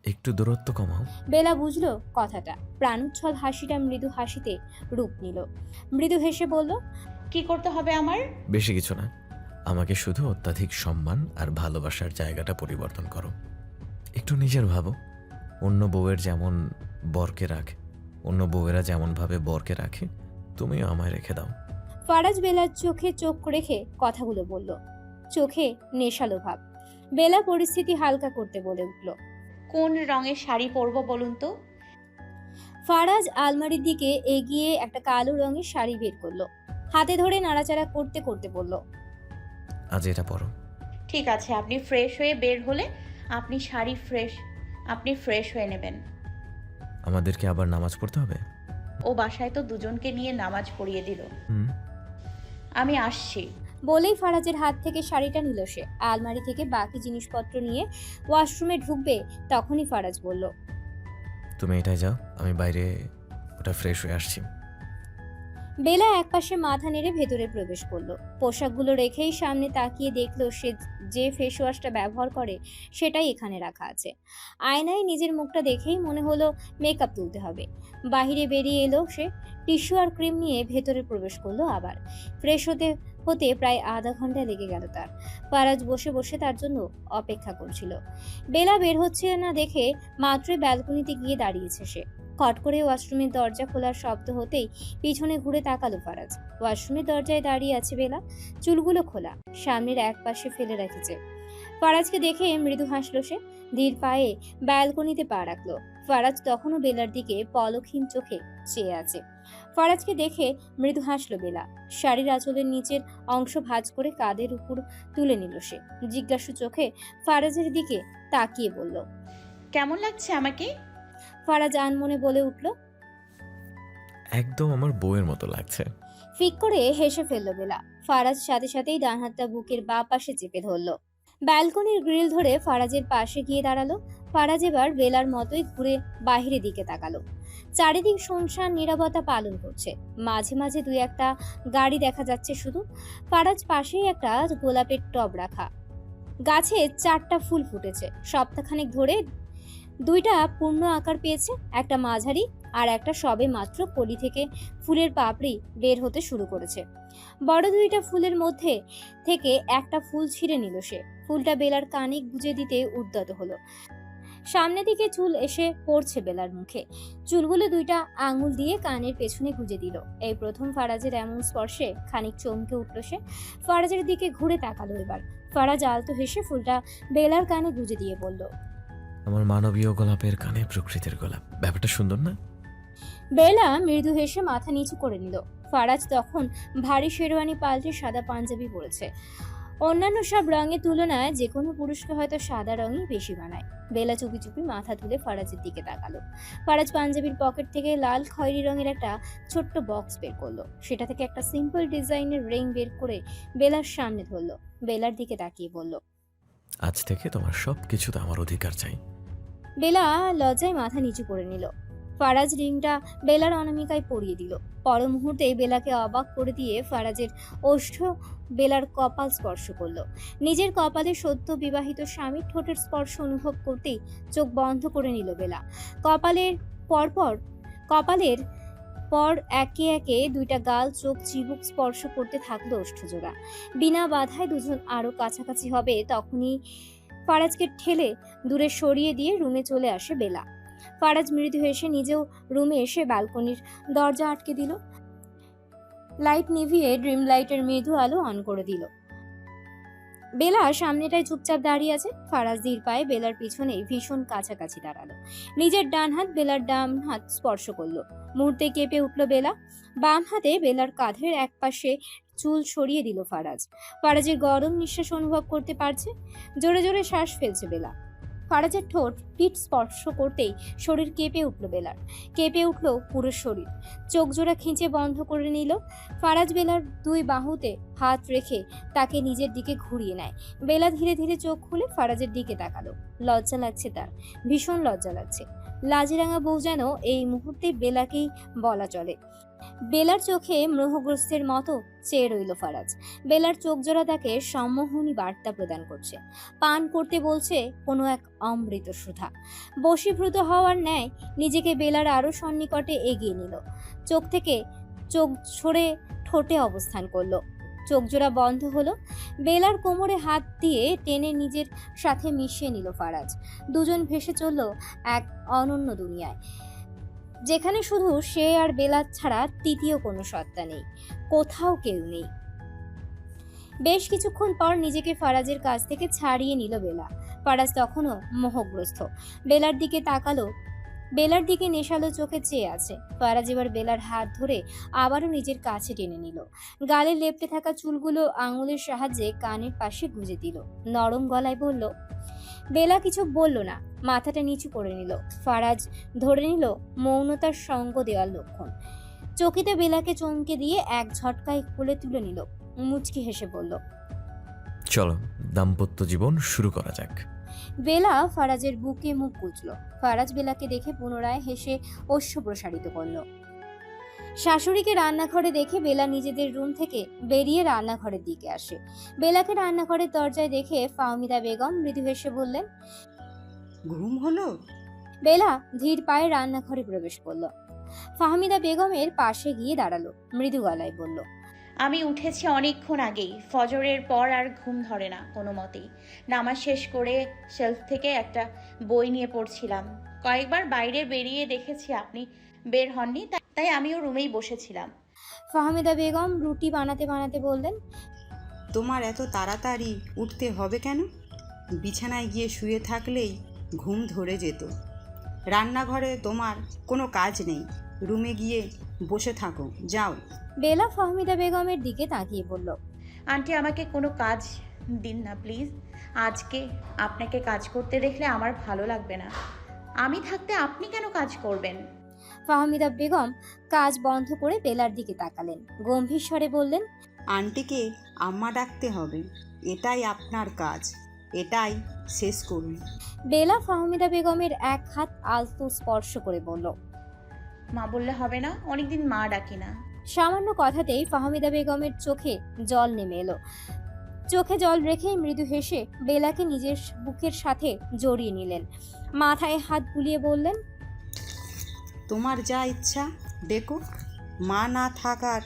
একটু দূরত্ব কমাও। বেলা বুঝলো কথাটা। প্রাণোচ্ছল হাসিটা মৃদু হাসিতে রূপ নিল। মৃদু হেসে বলল, কি করতে হবে আমার? বেশি কিছু না, আমাকে শুধু অত্যাধিক সম্মান আর ভালোবাসার জায়গাটা পরিবর্তন করো। একটু নিজের ভাবো, অন্য বউয়ের যেমন বরকে রাখে, অন্য বউয়েরা যেমনভাবে বরকে রাখে, তুমিও আমায় রেখে দাও। ফারাজ বেলার চোখে চোখ রেখে কথাগুলো বলল, চোখে নেশালো ভাব। বেলা পরিস্থিতি হালকা করতে বলে উঠল, কোন রঙের শাড়ি পরবো বলুন তো? ফারাজ আলমারির দিকে এগিয়ে একটা কালো রঙের শাড়ি বের করলো। হাতে ধরে নাড়াচাড়া করতে করতে বলল, আজ এটা পরো। ঠিক আছে, আপনি ফ্রেশ হয়ে বের হলে আপনি ফ্রেশ হয়ে নেবেন। আমাদেরকে আবার নামাজ পড়তে হবে? ও বাসায় তো দুজনকে নিয়ে নামাজ পড়িয়ে দিল। হুম। আমি আসছি। বলেই ফারাজের হাত থেকে শাড়িটা নিল সে। আলমারি থেকে বাকি জিনিসপত্র নিয়ে ওয়াশরুমে ঢুকবে, তখনই ফারাজ বলল, তুমি এটাই যাও, আমি বাইরে ওটা ফ্রেশ হয়ে আসছি। বেলা একপাশে মাথা নেড়ে ভেতরে প্রবেশ করলো। পোশাকগুলো রেখেই সামনে তাকিয়ে দেখলো সে যে ফেস ওয়াশটা ব্যবহার করে সেটাই এখানে রাখা আছে। আয়নায় নিজের মুখটা দেখেই মনে হলো মেকআপ তুলতে হবে। বাহিরে বেরিয়ে এলো সে। টিস্যু আর ক্রিম নিয়ে ভেতরে প্রবেশ করলো আবার। ফ্রেশ হতে হতে প্রায় আধা ঘন্টা লেগে গেল তার। ফারাজ বসে বসে তার জন্য অপেক্ষা করছিল। বেলা বের হচ্ছে না দেখে মাত্রই ব্যালকনিতে গিয়ে দাঁড়িয়েছে সে। খট করে ওয়াশরুমের দরজা খোলার শব্দ হতেই পিছনে ঘুরে তাকালো ফারাজ। ওয়াশরুমের দরজায় দাঁড়িয়ে আছে বেলা, চুলগুলো খোলা, সামনের এক পাশে ফেলে রেখেছে। ফারাজকে দেখে মৃদু হাসলো সে। ধীর পায়ে ব্যালকনিতে পা রাখলো। ফারাজ তখনও বেলার দিকে পলকহীন চোখে চেয়ে আছে। ফারাজকে দেখে মৃদু হাসল বেলা। শাড়ির আঁচলের নিচের অংশ ভাঁজ করে কাঁধের উপর তুলে নিল সে। জিজ্ঞাসু চোখে ফারাজের দিকে তাকিয়ে বলল, কেমন লাগছে আমাকে? ফারাজ আনমনে বলে উঠল, একদম আমার বউয়ের মতো লাগছে। ফিক করে হেসে ফেলল বেলা। ফারাজ সাথে সাথেই ডান হাতটা বুকের বাঁ পাশে চেপে ধরল। ব্যালকনির গ্রিল ধরে ফারাজের পাশে গিয়ে দাঁড়ালো। ফারাজ এবার বেলার মতোই ঘুরে বাহিরের দিকে তাকালো। চারিদিক শুনশান নীরবতা পালন করছে। মাঝে মাঝে দুই একটা গাড়ি দেখা যাচ্ছে শুধু। ফারাজ পাশেই একটা গোলাপের টব রাখা। গাছে 4টা ফুল ফুটেছে। সপ্তাহখানেক ধরে 2টা পূর্ণ আকার পেয়েছে, একটা মাঝারি আর একটা সবে মাত্র কলি থেকে ফুলের পাপড়ি বের হতে শুরু করেছে। বড় 2টা ফুলের মধ্যে থেকে একটা ফুল ছিঁড়ে নিল সে। ফুলটা বেলার কানে গুজে দিতে উদ্যত হলো। সামনে দিকে চুল এসে পড়ছে বেলার মুখে। চুলগুলো 2টা আঙুল দিয়ে কানের পেছনে গুজে দিল। এই প্রথম ফারাজের এমন স্পর্শে খানিক চমকে উঠল সে। ফারাজের দিকে ঘুরে তাকালো এবার। ফারাজ আলতো হেসে ফুলটা বেলার কানে গুজে দিয়ে বলল, আমার মানবীয় গোলাপের কানে প্রকৃতির গোলাপ। ব্যাপারটা সুন্দর না? বেলা মৃদু হেসে মাথা নিচু করে নিল। ফারাজ তখন ভারী শেরওয়ানি পাল্টে সাদা পাঞ্জাবি পরেছে। অন্যান্য সব রঙের তুলনায় যে কোনো পুরুষকে হয়তো সাদা রঙই বেশি বানায়। বেলা চুপি চুপি মাথা তুলে ফারাজের দিকে তাকালো। ফারাজ পাঞ্জাবির পকেট থেকে লাল খয়েরি রঙের একটা ছোট্ট বক্স বের করলো। সেটা থেকে একটা সিম্পল ডিজাইনের রিং বের করে বেলার সামনে ধরলো। বেলার দিকে তাকিয়ে বলল, আজ থেকে তোমার সব কিছুতে আমার অধিকার চাই। বেলা লজ্জায় মাথা নিচু করে নিল। ফারাজ রিংটা বেলার অনামিকায় পরিয়ে দিল। পর মুহূর্তে বেলাকে অবাক করে দিয়ে ফারাজের ওষ্ঠ বেলার কপাল স্পর্শ করলো। নিজের কপালে সদ্য বিবাহিত স্বামীর ঠোঁটের স্পর্শ অনুভব করতেই চোখ বন্ধ করে নিল বেলা। কপালের পর একে একে 2টা গাল, চোখ, চিবুক স্পর্শ করতে থাকলো ওষ্ঠজোড়া। বিনা বাধায় দুজন আরো কাছাকাছি হবে তখনই ফারাজকে ঠেলে দূরে সরিয়ে দিয়ে রুমে চলে আসে বেলা। ফারাজ মৃদু হেসে নিজেও রুমে এসে ব্যালকনির দরজা আটকে দিল। লাইট নিভিয়ে ড্রিম লাইটের মৃদু আলো অন করে দিল। বেলা সামনেটায় চুপচাপ দাঁড়িয়ে আছে। ফারাজ ধীর পায়ে বেলার পিছনে ভীষণ কাছাকাছি দাঁড়ালো। নিজের ডান হাত বেলার ডান হাত স্পর্শ করলো। মুহূর্তে কেঁপে উঠল বেলা। বাম হাতে বেলার কাঁধের এক পাশে চুল সরিয়ে দিল ফারাজ। ফারাজের গরম নিঃশ্বাস অনুভব করতে পারছে। জোরে জোরে শ্বাস ফেলছে বেলা। ফারাজের ঠোঁট পিঠ স্পর্শ করতেই শরীর কেঁপে উঠল বেলার। কেঁপে উঠল পুরো শরীর। চোখ জোড়া খিঁচে বন্ধ করে নিল। ফারাজ বেলার 2 বাহুতে হাত রেখে তাকে নিজের দিকে ঘুরিয়ে নেয়। বেলা ধীরে ধীরে চোখ খুলে ফারাজের দিকে তাকালো। লজ্জা লাগছে তার, ভীষণ লজ্জা লাগছে। লাজিরাঙা বউ যেন এই মুহূর্তে বেলাকেই বলা চলে। বেলার চোখে মোহগ্রস্তের মতো চেয়ে রইল ফারাজ। বেলার চোখ জোড়া তাকে সম্মোহনী বার্তা প্রদান করছে। পান করতে বলছে কোনো এক অমৃত সুধা। বশীভূত হওয়ার ন্যায় নিজেকে বেলার আরো সন্নিকটে এগিয়ে নিল। চোখ থেকে চোখ ছড়ে ঠোঁটে অবস্থান করলো। চোখ জোড়া বন্ধ হলো। বেলার কোমরে হাত দিয়ে টেনে নিজের সাথে মিশিয়ে নিল ফারাজ। দুজন ভেসে চলল এক অনন্য দুনিয়ায়, যেখানে শুধু সে আর বেলা ছাড়া তৃতীয় কোনো সত্তা নেই, কোথাও কেউ নেই। বেশ কিছুক্ষণ পর নিজেকে ফারাজের কাছ থেকে ছাড়িয়ে নিল বেলা। ফারাজ তখনও মোহগ্রস্ত। বেলার দিকে তাকালো। বেলার দিকে নেশালো চোখে চেয়ে আছে। ফারাজ এবার বেলার হাত ধরে আবারও নিজের কাছে টেনে নিল। গালে লেপ্টে থাকা চুলগুলো আঙুলের সাহায্যে কানের পাশে গুঁজে দিল। নরম গলায় বলল, বেলা কিছু বলল না, মাথাটা নিচু করে নিল। ফারাজ ধরে নিল মৌনতার সঙ্গ দেওয়ার লক্ষণ। চকিতে বেলাকে চমকে দিয়ে এক ঝটকায় কোলে তুলে নিল। মুচকি হেসে বলল, চলো দাম্পত্য জীবন শুরু করা যাক। বেলা ফারাজের বুকে মুখ গুজল। ফারাজ বেলাকে দেখে পুনরায় হেসে অশ্রু প্রসারিত করল। শাশুড়িকে রান্নাঘরে দেখে বেলা নিজেদের রুম থেকে বেরিয়ে রান্নাঘরের দিকে আসে। বেলাকে রান্নাঘরের দরজায় দেখে ফাহমিদা বেগম মৃদু হেসে বললেন, ঘুম হলো? বেলা ধীর পায়ে রান্নাঘরে প্রবেশ করল। ফাহমিদা বেগমের পাশে গিয়ে দাঁড়ালো। মৃদু গলায় বলল, আমি উঠেছি অনেকক্ষণ আগেই। ফজরের পর আর ঘুম ধরে না কোনো মতেই। নামাজ শেষ করে শেলফ থেকে একটা বই নিয়ে পড়ছিলাম। কয়েকবার বাইরে বেরিয়ে দেখেছি আপনি বের হননি, তাই আমিও রুমেই বসেছিলাম। ফাহমিদা বেগম রুটি বানাতে বানাতে বললেন, তোমার এত তাড়াতাড়ি উঠতে হবে কেন? বিছানায় গিয়ে শুয়ে থাকলেই ঘুম ধরে যেত। রান্নাঘরে তোমার কোনো কাজ নেই, রুমে গিয়ে বসে থাকো, যাও। বেলা ফাহমিদা বেগমের দিকে তাকিয়ে বলল, আন্টি আমাকে কোনো কাজ দিন না প্লিজ। আজকে আপনাকে কাজ করতে দেখলে আমার ভালো লাগবে না। আমি থাকতে আপনি কেন কাজ করবেন? ফাহমিদা বেগম কাজ বন্ধ করে বেলার দিকে তাকালেন, গম্ভীর স্বরে বললেন, আন্টিকে আম্মা ডাকতে হবে, এটাই আপনার কাজ, এটাই শেষ করুন। বেলা ফাহমিদা বেগমের এক হাত আলতো স্পর্শ করে বলল, মা বললে হবে না? অনেকদিন মা ডাকি না। সামান্য কথাতেই ফাহমিদা বেগমের চোখে জল নেমে এলো। চোখে জল রেখেই মৃদু হেসে বেলাকে নিজের বুকের সাথে জড়িয়ে নিলেন, মাথায় হাত বুলিয়ে বললেন, তোমার যা ইচ্ছা দেখো। মা না থাকার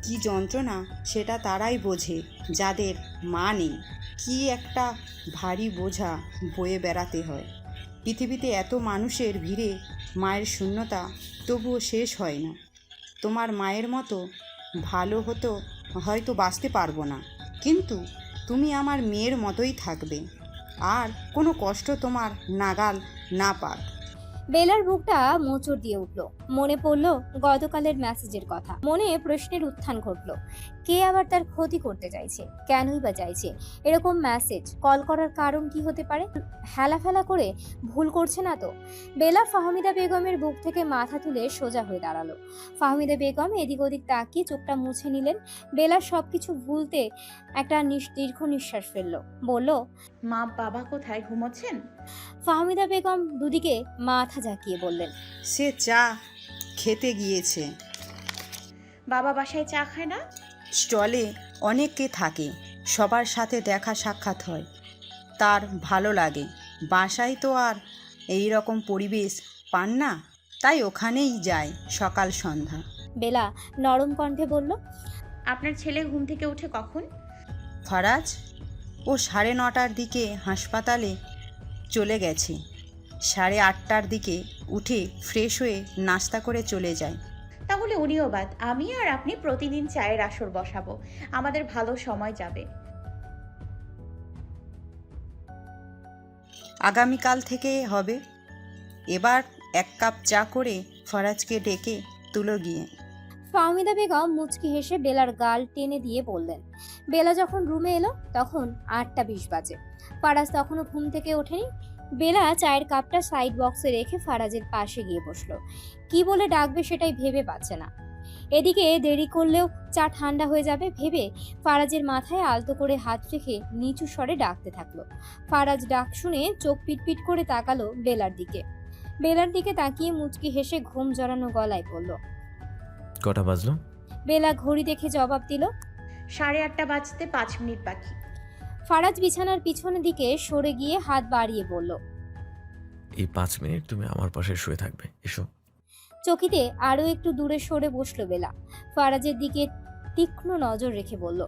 কি যন্ত্রণা সেটা তারাই বোঝে যাদের মা নেই। কি একটা ভারী বোঝা বয়ে বেড়াতে হয়। পৃথিবীতে এত মানুষের ভিড়ে মায়ের শূন্যতা তবুও শেষ হয় না। তোমার মায়ের মতো ভালো হতো হয়তো বাঁচতে পারবো না, কিন্তু তুমি আমার মেয়ের মতোই থাকবে, আর কোনো কষ্ট তোমার নাগাল না পাক। বেলার বুকটা মোচড় দিয়ে উঠল। মনে পড়ল গতকালের মেসেজের কথা। মনে প্রশ্নের উত্থান ঘটল, কে আবার তার ক্ষতি করতে চাইছে? কেনই বা চাইছে? এরকম মেসেজ কল করার কারণ কি হতে পারে? হেলাফেলা করে ভুল করছে না তো? বেলা ফাহমিদা বেগমের বুক থেকে মাথা তুলে সোজা হয়ে দাঁড়ালো। ফাহমিদা বেগম এদিক ওদিক তাকিয়ে চোখটা মুছে নিলেন। বেলা সবকিছু ভুলতে একটা দীর্ঘ নিঃশ্বাস ফেলল, বলল, মা বাবা কোথায়, ঘুমোচ্ছেন? ফাহমিদা বেগম দুদিকে মাথা ঝাঁকিয়ে বললেন, সে চা খেতে গিয়েছে। বাবা বাসায় চা খায় না? স্টলে অনেকে থাকে, সবার সাথে দেখা সাক্ষাৎ হয়, তার ভালো লাগে। বাসায় তো আর এই রকম পরিবেশ পান না, তাই ওখানেই যায় সকাল সন্ধ্যা। বেলা নরম কণ্ঠে বলল, আপনার ছেলে ঘুম থেকে উঠে কখন? ফারাজ ও 9:30টার দিকে হাসপাতালে চলে গেছে। 8:30টার দিকে উঠে ফ্রেশ হয়ে নাস্তা করে চলে যায়। তাহলে উনিও বাদ। আমি আর আপনি প্রতিদিন চায়ের আসর বসাবো, আমাদের ভালো সময় যাবে। আগামীকাল থেকে হবে। এবার 1 কাপ চা করে ফরাজকে ডেকে তুলো গিয়ে। ফাহমিদা বেগম মুচকি হেসে বেলার গাল টেনে দিয়ে বললেন। বেলা যখন রুমে এলো তখন 8:20 বাজে। ফারাজ তখনও ঘুম থেকে ওঠেনি। বেলা চায়ের কাপটা সাইড বক্সে রেখে ফারাজের পাশে গিয়ে বসলো। কি বলে ডাকবে সেটাই ভেবে পাচ্ছে না। এদিকে দেরি করলেও চা ঠান্ডা হয়ে যাবে ভেবে ফারাজের মাথায় আলতো করে হাত রেখে নিচু স্বরে ডাকতে থাকলো। ফারাজ ডাক শুনে চোখ পিটপিট করে তাকালো বেলার দিকে। বেলার দিকে তাকিয়ে মুচকি হেসে ঘুম জড়ানো গলায় বলল, কটা বাজলো? বেলা ঘড়ি দেখে জবাব দিল, 8:30 বাজতে 5 মিনিট বাকি। ফারাজ বিছানার পিছনের দিকে সরে গিয়ে হাত বাড়িয়ে বলল, এই 5 মিনিট তুমি আমার পাশে শুয়ে থাকবে, এসো। চকিতে আরো একটু দূরে সরে বসলো বেলা। ফারাজের দিকে তীক্ষ্ণ নজর রেখে বলল,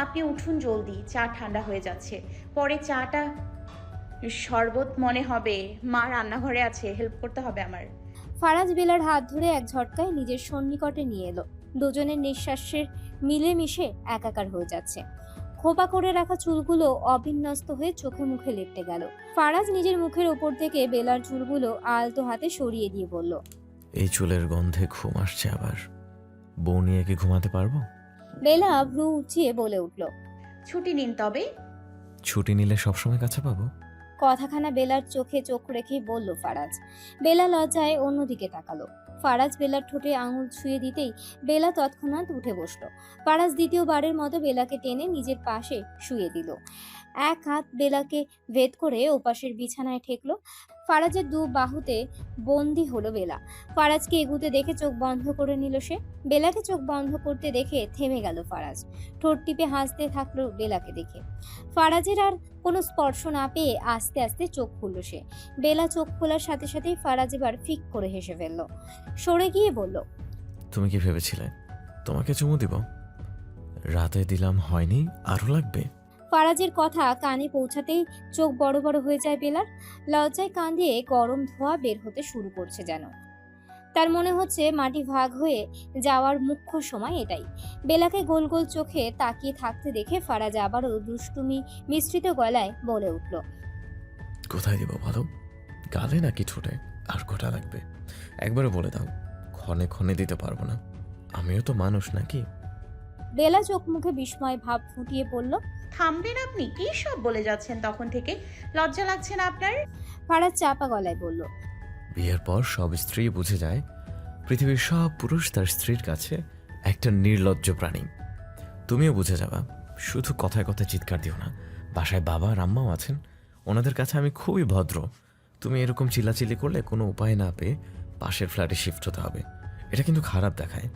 আপনি উঠুন জলদি, চা ঠান্ডা হয়ে যাচ্ছে। পরে চাটা শরবত মনে হবে। মা রান্নাঘরে আছে, হেল্প করতে হবে আমার। ফারাজ বেলার হাত ধরে এক ঝটকায় নিজের সন্নিকটে নিয়ে এলো। দুজনের নিঃশ্বাসের মিলেমিশে একাকার হয়ে যাচ্ছে। খোপা করে রাখা চুলগুলো অবিন্যস্ত হয়ে চোখে মুখে লেপটে গেল। ফারাজ নিজের মুখের ওপর থেকে বেলার চুলগুলো আলতো হাতে সরিয়ে দিয়ে বলল, এই চুলের গন্ধে ঘুম আসছে আবার। বউ নিয়ে কি ঘুমাতে পারবো? বেলা ভ্রু উঁচিয়ে বলে উঠল, ছুটি নিন তবে। ছুটি নিলে সবসময় কাছে পাবো? কথাখানা বেলার চোখে চোখ রেখেই বলল ফারাজ। বেলা লজ্জায় অন্যদিকে তাকালো। ফারাজ বেলার ঠোঁটে আঙুল ছুঁয়ে দিতেই বেলা তৎক্ষণাৎ উঠে বসলো। ফারাজ দ্বিতীয়বারের মতো বেলাকে টেনে নিজের পাশে শুয়ে দিল। এক হাত বেলাকে ভেদ করে ওপাশের বিছানায় ঠেকলো। ফারাজের দু বাহুতে বন্দি হলো বেলা। ফারাজকে এগুতে দেখে চোখ বন্ধ করে নিল সে। বেলাকে চোখ বন্ধ করতে দেখে থেমে গেল ফারাজ। ঠোঁট টিপে হাসতে থাকলো বেলাকে দেখে। ফারাজের আর কোনো স্পর্শ না পেয়ে আস্তে আস্তে চোখ খুলল সে। বেলা চোখ খোলার সাথে সাথেই ফারাজ এবার ফিক করে হেসে ফেলল। সরে গিয়ে বলল, তুমি কি ভেবেছিলে তোমাকে চুমু দিব? রাতে দিলাম, হয়নি, আরো লাগবে? ফারাজের কথা কানে পৌঁছাতেই চোখ বড় বড় হয়ে যায় বেলার। লজ্জায় কান দিয়ে গরম ধোঁয়া বের হতে শুরু করছে যেন। তার মনে হচ্ছে মাটি ভাগ হয়ে যাওয়ার মুখ্য সময় এটাই। বেলাকে গোল গোল চোখে তাকিয়ে থাকতে দেখে ফারাজ আবারও দুষ্টুমি মিশ্রিত গলায় বলে উঠল, কোথায় দিব বলো? গালে নাকি ঠোঁটে? আর কটা লাগবে? একবারে বলে দাও, ক্ষণে ক্ষণে দিতে পারবো না। আমিও তো মানুষ নাকি? বেলা চোখ মুখে বিস্ময় ভাব ফুটিয়ে পড়ল। থামবেন আপনি? কি সব বলে যাচ্ছেন তখন থেকে? লজ্জা লাগছে না আপনার? ফারাজ চাপা গলায় বলল। বিয়ের পর সব স্ত্রী বুঝে যায় পৃথিবীর সব পুরুষ তার স্ত্রীর কাছে একটা নির্লজ্জ প্রাণী। তুমিও বুঝে যাবা। শুধু কথায় কথায় চিৎকার দিও না। বাসায় বাবা আর আম্মাও আছেন, ওনাদের কাছে আমি খুবই ভদ্র। তুমি এরকম চিল্লাচিল্লি করলে কোনো উপায় না পেয়ে পাশের ফ্ল্যাটে শিফট হতে হবে। এটা কিন্তু খারাপ দেখায়।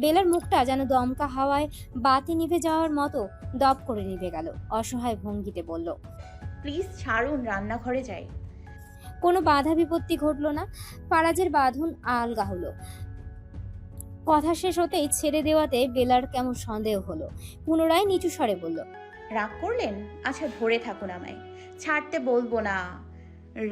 বেলার মুখটা যেন দমকা হাওয়ায় বাতি নিভে যাওয়ার মতো দপ করে নিভে গেল। অসহায় ভঙ্গিতে বলল। প্লিজ ছাড়ুন, রান্নাঘরে যাই। কোনো বাধা বিপত্তি ঘটল না। ফারাজের বাঁধন আলগা হলো। কথা শেষ হতেই ছেড়ে দেওয়াতে বেলার কেমন সন্দেহ হলো। পুনরায় নিচু স্বরে বলল। রাগ করলেন? আচ্ছা ধরে থাকুন আমায়, ছাড়তে বলবো না।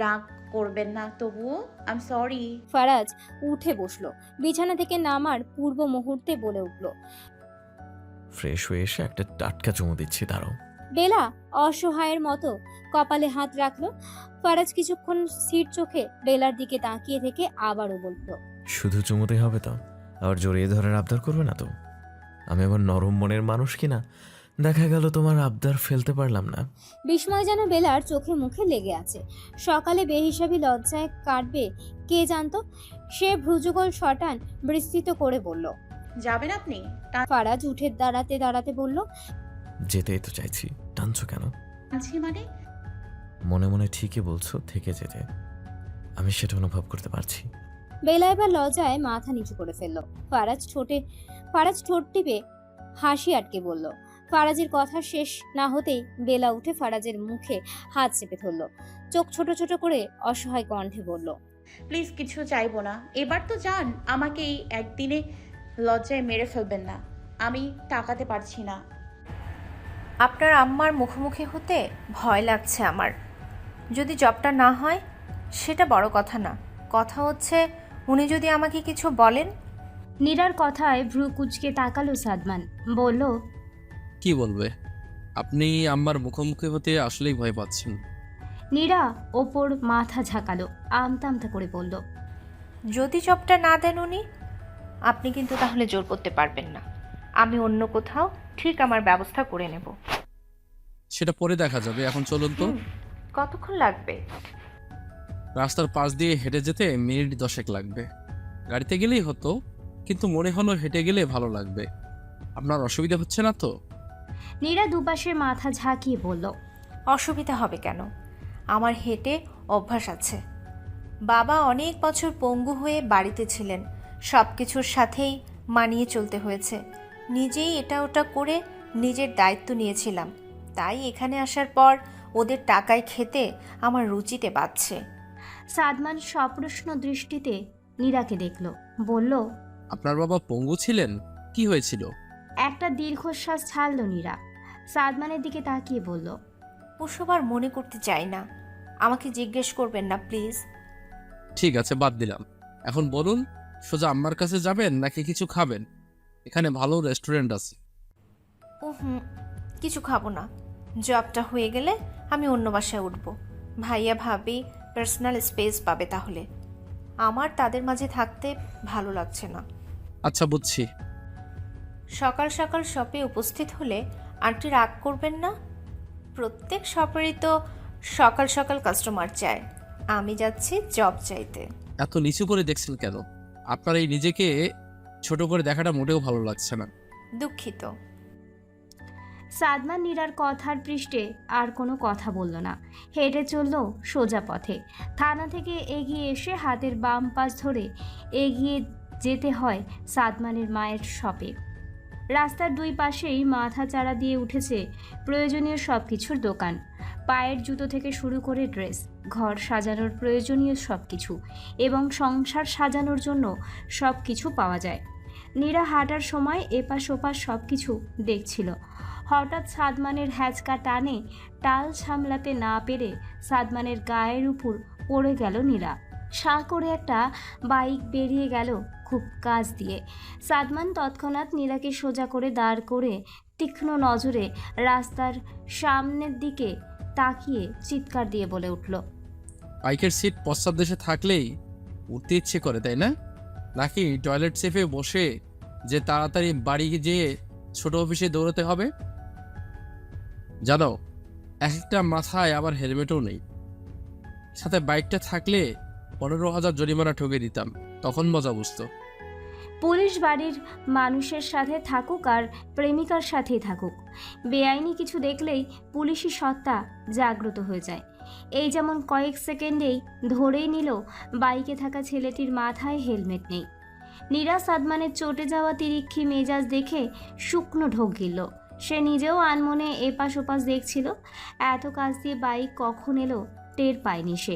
রাগ করবেন না তবুও? I am sorry. ফারাজ উঠে বসলো। বিছানা থেকে নামার পূর্ব মুহূর্তে বলে উঠল। ফ্রেশ হয়ে এসে একটা টাটকা চুমু দিচ্ছি, দাঁড়াও। বেলা অসহায়ের মতো কপালে হাত রাখলো। ফারাজ কিছুক্ষণ স্থির চোখে বেলার দিকে তাকিয়ে থেকে আবারও বলল। শুধু চুমুতে হবে তো? আবার জড়িয়ে ধরার আবদার করবে না তো? আমি আবার নরম মনের মানুষ কিনা দেখা গেল তোমার আবদার ফেলতে পারলাম না। বিস্ময় যেন বেলার চোখে মুখে লেগে আছে। সকালে বেহিসাবি লজ্জায় কাটবে কে জানতো। সে ভ্রুযুগল শটান বিস্তৃত করে বলল। যাবেন আপনি? ফারাজ উঠে দাঁড়াতে দাঁড়াতে বলল। যেতেই তো চাইছি, টানছো কেন? টানছি মানে? মনে মনে ঠিকই বলছো, থেকে যেতে। আমি সেটা অনুভব করতে পারছি। বেলা এবার লজ্জায় মাথা নিচু করে ফেলল। ফারাজ ঠোঁট টিপে হাসি আটকে বলল। ফারাজের কথা শেষ না হতেই বেলা উঠে ফারাজের মুখে হাত চেপে ধরল। চোখ ছোট ছোট করে অসহায় কণ্ঠে বলল। প্লিজ কিছু চাইবো না, এবার তো যান। আমাকে এই একদিনে লজ্জায় মেরে ফেলবেন না, আমি তাকাতে পারছি না। আপনার আম্মার মুখোমুখি হতে ভয় লাগছে আমার। যদি জবটা না হয় সেটা বড় কথা না, কথা হচ্ছে উনি যদি আমাকে কিছু বলেন। নীরার কথায় ভ্রু কুচকে তাকালো সাদমান। বলল। কি বলবে? আপনি আমার মুখোমুখি হতে আসলেই ভয় পাচ্ছেন। নীরা ওপর মাথা ঝাঁকালো, আমতা আমতা করে বলল। যদি জবটা না দেন উনি, আপনি কিন্তু তাহলে জোর করতে পারবেন না। আমি অন্য কোথাও ঠিক আমার ব্যবস্থা করে নেব। সেটা পরে দেখা যাবে, এখন চলুন তো। কতক্ষণ লাগবে? রাস্তার পাশ দিয়ে হেঁটে যেতে মিনিট 10 লাগবে। গাড়িতে গেলেই হতো, কিন্তু মনে হলো হেঁটে গেলে ভালো লাগবে। আপনার অসুবিধা হচ্ছে না তো? নীরা দুপাশে মাথা ঝাঁকিয়ে বলল। অসুবিধা হবে কেন? আমার হেঁটে অভ্যাস আছে। বাবা অনেক বছর পঙ্গু হয়ে বাড়িতে ছিলেন, সব কিছুর সাথেই মানিয়ে চলতে হয়েছে। নিজেই এটা ওটা করে নিজের দায়িত্ব নিয়েছিলাম, তাই এখানে আসার পর ওদের টাকায় খেতে আমার রুচিতে বাড়ছে। সাদমান সপ্রশ্ন দৃষ্টিতে নীরাকে দেখল। বলল। আপনার বাবা পঙ্গু ছিলেন? কি হয়েছিল? একটা দীর্ঘশ্বাস ছাড়ল নীরা। সাদমানের দিকে তাকিয়ে বলল। ওসব আর মনে করতে চাই না, আমাকে জিজ্ঞেস করবেন না প্লিজ। ঠিক আছে, বাদ দিলাম। এখন বলুন, সোজা আম্মার কাছে যাবেন নাকি কিছু খাবেন? এখানে ভালো রেস্টুরেন্ট আছে। কিছু খাবো না। জবটা হয়ে গেলে আমি অন্য বাসায় উঠব। ভাইয়া ভাবি পার্সোনাল স্পেস পাবে তাহলে। আমার তাদের মাঝে থাকতে ভালো লাগছে না। আচ্ছা, বুঝছি। সকাল সকাল শপে উপস্থিত হলে আন্টি রাগ করবেন না? প্রত্যেক শপেরই তো সকাল সকাল কাস্টমার চায়। আমি যাচ্ছি জব চাইতে। এত নিচু করে দেখছেন কেন? আপনার এই নিজেকে ছোট করে দেখাটা মোটেও ভালো লাগছে না। দুঃখিত। সাদমান নীরার কথার পৃষ্ঠে আর কোনো কথা বলল না। হেঁটে চলল সোজা পথে। থানা থেকে এগিয়ে এসে হাতের বাম পাশ ধরে এগিয়ে যেতে হয় সাদমানের মায়ের শপে। রাস্তার দুই পাশেই মাথা চারা দিয়ে উঠেছে প্রয়োজনীয় সব কিছুর দোকান। পায়ের জুতো থেকে শুরু করে ড্রেস, ঘর সাজানোর প্রয়োজনীয় সব কিছু এবং সংসার সাজানোর জন্য সব কিছু পাওয়া যায়। নীরা হাঁটার সময় এপাশ ওপাশ সব কিছু দেখছিল। হঠাৎ সাদমানের হ্যাচকা টানে টাল সামলাতে না পেরে সাদমানের গায়ের উপর পড়ে গেল নীরা। সাঁ করে একটা বাইক বেরিয়ে গেল খুব কাছ দিয়ে। সাদমান তৎক্ষণাৎ নীরাকে সোজা করে দাঁড় করে তীক্ষ্ণ নজরে রাস্তার সামনের দিকে তাকিয়ে চিৎকার দিয়ে বলে উঠল। বাইকের সিট পশ্চাৎ দেশে থাকলেই উঠতে ইচ্ছে করে, তাই না? নাকি টয়লেট সেফে বসে যে তাড়াতাড়ি বাড়ি যেয়ে ছোট অফিসে দৌড়াতে হবে? জানো, এক একটা মাথায় আবার হেলমেটও নেই। সাথে বাইকটা থাকলে 15,000 জরিমানা ঠকে দিতাম, তখন মজা বুঝতো। পুলিশ বাড়ির মানুষের সাথে থাকুক আর প্রেমিকার সাথেই থাকুক, বেআইনি কিছু দেখলেই পুলিশি সত্তা জাগ্রত হয়ে যায়। এই যেমন কয়েক সেকেন্ডেই ধরেই নিল বাইকে থাকা ছেলেটির মাথায় হেলমেট নেই। নীরা সাদমানের চটে যাওয়া তিরিক্ষি মেজাজ দেখে শুকনো ঢোক গিলল। সে নিজেও আনমনে এপাশ ওপাশ দেখছিল। এত কাছ দিয়ে বাইক কখন এলো টের পায়নি সে।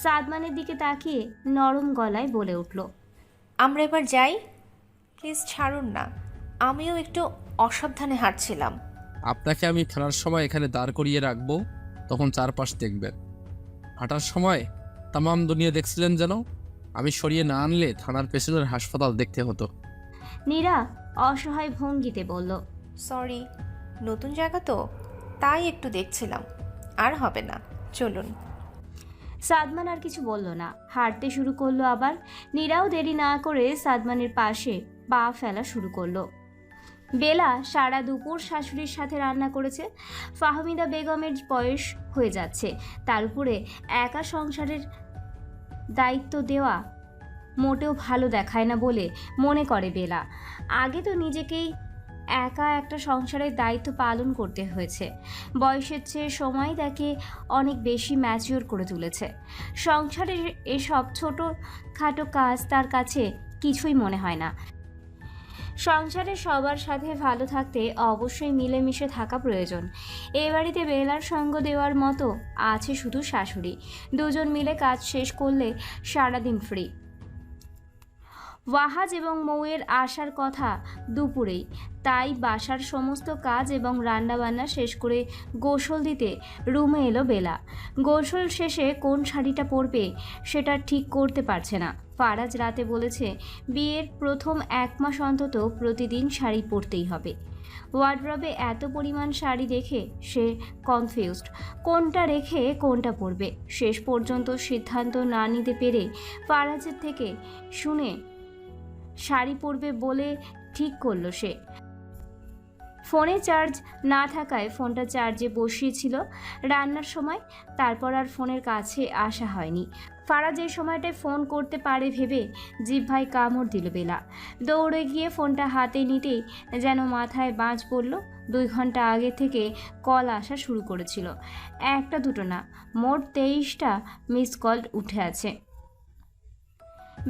সাদমানের দিকে তাকিয়ে নরম গলায় বলে উঠল, আমরা এবার যাই, প্লিজ ছাড়ুন না, আমিও একটু অসাবধানে হাঁটছিলাম। আপনাকে আমি ফেরার সময় এখানে দাঁড় করিয়ে রাখবো, তখন চারপাশ দেখবেন। হাঁটার সময় তামাম দুনিয়া দেখছিলেন যেন। আমি সরিয়ে না আনলে থানার পেছনের হাসপাতাল দেখতে হতো। নীরা অসহায় ভঙ্গিতে বলল, সরি, নতুন জায়গা তো, তাই একটু দেখছিলাম, আর হবে না, চলুন। সাদমান আর কিছু বলল না, হাঁটতে শুরু করলো আবার। নীরাও দেরি না করে সাদমানের পাশে পা ফেলা শুরু করলো। বেলা সারা দুপুর শাশুড়ির সাথে রান্না করেছে। ফাহমিদা বেগমের বয়স হয়ে যাচ্ছে, তার উপরে একা সংসারের দায়িত্ব দেওয়া মোটেও ভালো দেখায় না বলে মনে করে বেলা। আগে তো নিজেকেই একা একটা সংসারের দায়িত্ব পালন করতে হয়েছে। বয়সের চেয়ে সময় তাকে অনেক বেশি ম্যাচিওর করে তুলেছে। সংসারের এসব ছোটোখাটো কাজ তার কাছে কিছুই মনে হয় না। সংসারে সবার সাথে ভালো থাকতে অবশ্যই মিলেমিশে থাকা প্রয়োজন। এ বাড়িতে বেলার সঙ্গ দেওয়ার মতো আছে শুধু শাশুড়ি। দুজন মিলে কাজ শেষ করলে সারাদিন ফ্রি। ওয়াহাজ এবং মৌয়ের আসার কথা দুপুরেই, তাই বাসার সমস্ত কাজ এবং রান্নাবান্না শেষ করে গোসল দিতে রুমে এলো বেলা। গোসল শেষে কোন শাড়িটা পরবে সেটা ঠিক করতে পারছে না। ফারাজ রাতে বলেছে বিয়ের প্রথম 1 মাস অন্তত প্রতিদিন শাড়ি পরতেই হবে। ওয়ার্ডরবে এত পরিমাণ শাড়ি দেখে সে কনফিউজড, কোনটা রেখে কোনটা পরবে। শেষ পর্যন্ত সিদ্ধান্ত না নিতে পেরে ফারাজের থেকে শুনে শাড়ি পরবে বলে ঠিক করলো সে। ফোনে চার্জ না থাকায় ফোনটা চার্জে বসিয়েছিল রান্নার সময়, তারপর আর ফোনের কাছে আসা হয়নি। ফারাজ এই সময়টায় ফোন করতে পারে ভেবে জিহ্বায় কামড় দিল বেলা। দৌড়ে গিয়ে ফোনটা হাতে নিতেই যেন মাথায় বাজ পড়ল। 2 ঘন্টা আগে থেকে কল আসা শুরু করেছিল, একটা দুটো না, মোট 23টা মিস কল উঠে আছে।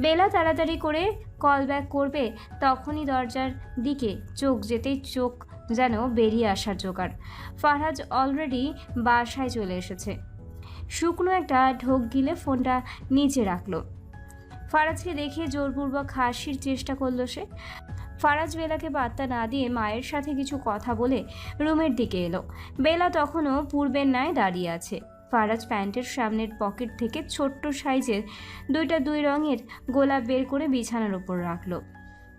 বেলা তাড়াতাড়ি করে কল ব্যাক করবে, তখনই দরজার দিকে চোখ যেতেই চোখ যেন বেরিয়ে আসার জোগাড়। ফারাজ অলরেডি বাসায় চলে এসেছে। শুকনো একটা ঢোক গিলে ফোনটা নিচে রাখলো। ফারাজকে দেখে জোরপূর্বক হাসির চেষ্টা করলো সে। ফারাজ বেলাকে পাত্তা না দিয়ে মায়ের সাথে কিছু কথা বলে রুমের দিকে এলো। বেলা তখনও পূর্বের ন্যায় দাঁড়িয়ে আছে। ফারাজ প্যান্টের সামনের পকেট থেকে ছোট্ট সাইজের 2 রঙের গোলাপ বের করে বিছানার উপর রাখলো।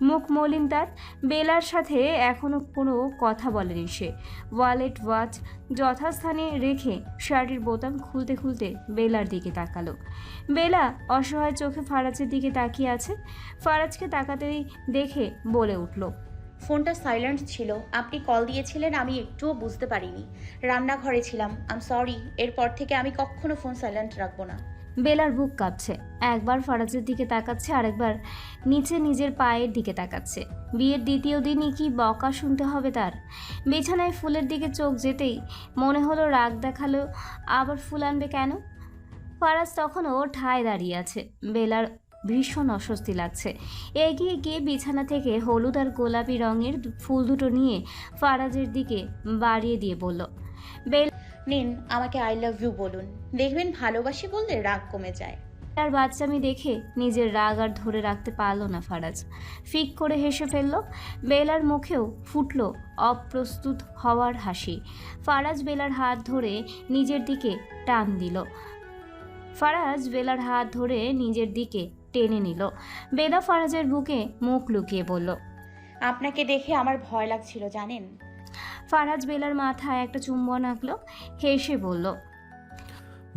মুখ মলিন তার। বেলার সাথে এখনো কোনো কথা বলেনি সে। ওয়ালেট ওয়াচ যথাস্থানে রেখে শার্টের বোতাম খুলতে খুলতে বেলার দিকে তাকালো। বেলা অসহায় চোখে ফারাজের দিকে তাকিয়ে আছে। ফারাজকে তাকাতেই দেখে বলে উঠল, ফোনটা সাইলেন্ট ছিল, আপনি কল দিয়েছিলেন, আমি একটুও বুঝতে পারিনি, রান্নাঘরে ছিলাম, আই এম সরি। এরপর থেকে আমি কখনো ফোন সাইলেন্ট রাখবো না। বেলার বুক কাঁপছে। একবার ফারাজের দিকে তাকাচ্ছে, আরেকবার নিচে নিজের পায়ের দিকে তাকাচ্ছে। বিয়ের দ্বিতীয় দিনই কি বকা শুনতে হবে তার। বিছানায় ফুলের দিকে চোখ যেতেই মনে হলো রাগ দেখালো, আবার ফুল আনবে কেন। ফারাজ তখনও ঠায় দাঁড়িয়ে আছে। বেলার ভীষণ অস্বস্তি লাগছে। এগিয়ে গিয়ে বিছানা থেকে হলুদ আর গোলাপি রঙের ফুল দুটো নিয়ে ফারাজের দিকে বাড়িয়ে দিয়ে বলল, নিন, আমাকে আই লাভ ইউ বলুন, দেখবেন ভালোবাসি বললে রাগ কমে যায়। তার বাচ্চামি দেখে নিজের রাগ আর ধরে রাখতে পারল না ফারাজ। ফিক করে হেসে ফেলল। বেলার মুখেও ফুটল অপ্রস্তুত হওয়ার হাসি। ফারাজ বেলার হাত ধরে নিজের দিকে টান দিল। ফারাজ বেলার হাত ধরে নিজের দিকে টেনে নিল। বেলা ফারাজের বুকে মুখ লুকিয়ে বলল, আপনাকে দেখে আমার ভয় লাগছিল জানেন। ফারাজ বেলার মাথায় একটা চুম্বন আঁকলো, হেসে বলল,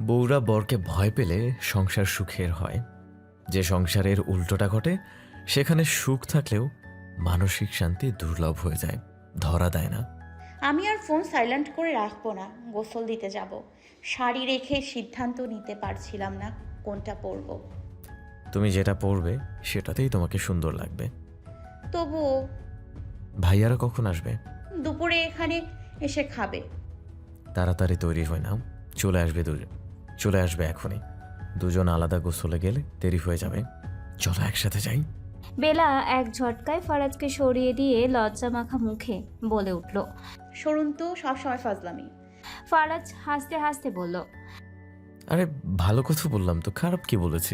বউরা বরকে ভয় পেলে সংসার সুখের হয়। যে সংসারের উল্টোটা ঘটে সেখানে সুখ থাকলেও মানসিক শান্তি দুর্লভ হয়ে যায়, ধরা দেয় না। আমি আর ফোন সাইলেন্ট করে রাখবো না, গোসল দিতে যাব। শাড়ি রেখে সিদ্ধান্ত নিতে পারছিলাম না কোনটা পরবো। তুমি যেটা পরবে সেটাতেই তোমাকে সুন্দর লাগবে। তবুও ভাইয়ারা কখন আসবে? দুপুরে এখানে এসে খাবে। তাড়াতাড়ি তৈরি হয়ে নাও, চলে আসবে এখনই। দুজন আলাদা গোসলে গেলে দেরি হয়ে যাবে। চলো একসাথে যাই। বেলা এক ঝটকায় ফারাজকে সরিয়ে দিয়ে লজ্জা মাখা মুখে বলে উঠল। সরুন তো, সবসময় ফাজলামি। ফারাজ হাসতে হাসতে বলল, আরে ভালো কথা বললাম তো, খারাপ কি বলেছি?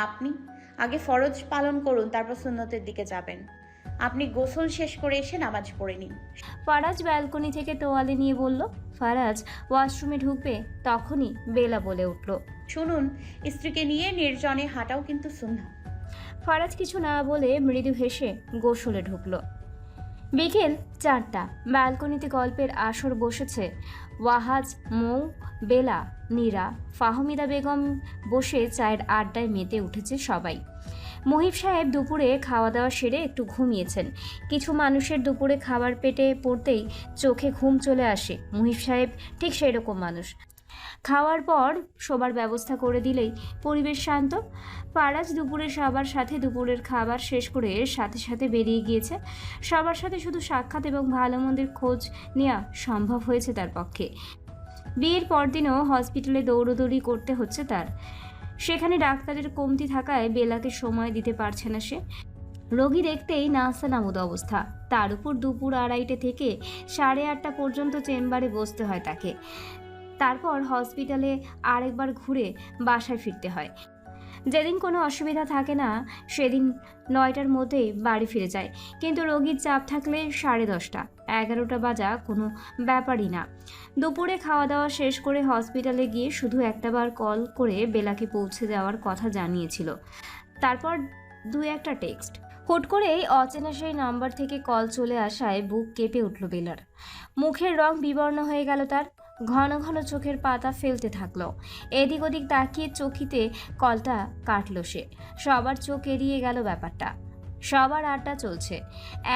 আপনি আগে ফরজ পালন করুন, তারপর সুন্নতের দিকে যাবেন। আপনি গোসল শেষ করে এসে নামাজ পড়ে নিন। ফারাজ ব্যালকনি থেকে তোয়ালে নিয়ে বলল। ফারাজ ওয়াশরুমে ঢুকবে তখনই বেলা বলে উঠল, শুনুন, স্ত্রীকে নিয়ে নির্জনে হাঁটাও কিন্তু সুন্নাহ। ফারাজ কিছু না বলে মৃদু হেসে গোসলে ঢুকল। বিকেল 4টা। ব্যালকনিতে গল্পের আসর বসেছে। ওয়াহাজ, মৌ, বেলা, নীরা, ফাহমিদা বেগম বসে চায়ের আড্ডায় মেতে উঠেছে সবাই। মুহিব সাহেব দুপুরে খাওয়া দাওয়া সেরে একটু ঘুমিয়েছেন। কিছু মানুষের দুপুরে খাবার পেটে পড়তেই চোখে ঘুম চলে আসে। মুহিব সাহেব ঠিক সেরকম মানুষ। খাওয়ার পর শোবার ব্যবস্থা করে দিলেই পরিবেশ শান্ত। ফারাজ দুপুরে সবার সাথে দুপুরের খাবার শেষ করে সাথে সাথে বেরিয়ে গিয়েছে। সবার সাথে শুধু সাক্ষাৎ এবং ভালো মন্দের খোঁজ নেওয়া সম্ভব হয়েছে তার পক্ষে। বিয়ের পরদিনও হসপিটালে দৌড়দৌড়ি করতে হচ্ছে তার। সেখানে ডাক্তারের কমতি থাকায় বেলাকে সময় দিতে পারছে না সে। রোগী দেখতেই নাস্তানাবুদ অবস্থা। তার উপর দুপুর 2:30 থেকে 8:30 পর্যন্ত চেম্বারে বসতে হয় তাকে। তারপর হসপিটালে আরেকবার ঘুরে বাসায় ফিরতে হয়। যেদিন কোনো অসুবিধা থাকে না সেদিন 9টার মধ্যেই বাড়ি ফিরে যায়। কিন্তু রোগীর চাপ থাকলে 10:30, 11টা বাজা কোনো ব্যাপারই না। দুপুরে খাওয়া দাওয়া শেষ করে হসপিটালে গিয়ে শুধু একটাবার কল করে বেলাকে পৌঁছে যাওয়ার কথা জানিয়েছিল। তারপর 2-1টা টেক্সট। হুট করেই অচেনা সেই নাম্বার থেকে কল চলে আসায় বুক কেঁপে উঠল বেলার। মুখের রং বিবর্ণ হয়ে গেল তার। ঘন ঘন চোখের পাতা ফেলতে থাকলো। এদিক ওদিক তাকিয়ে চকিতে কলটা কাটলো সে। সবার চোখ এড়িয়ে গেল ব্যাপারটা। সবার আড্ডা চলছে।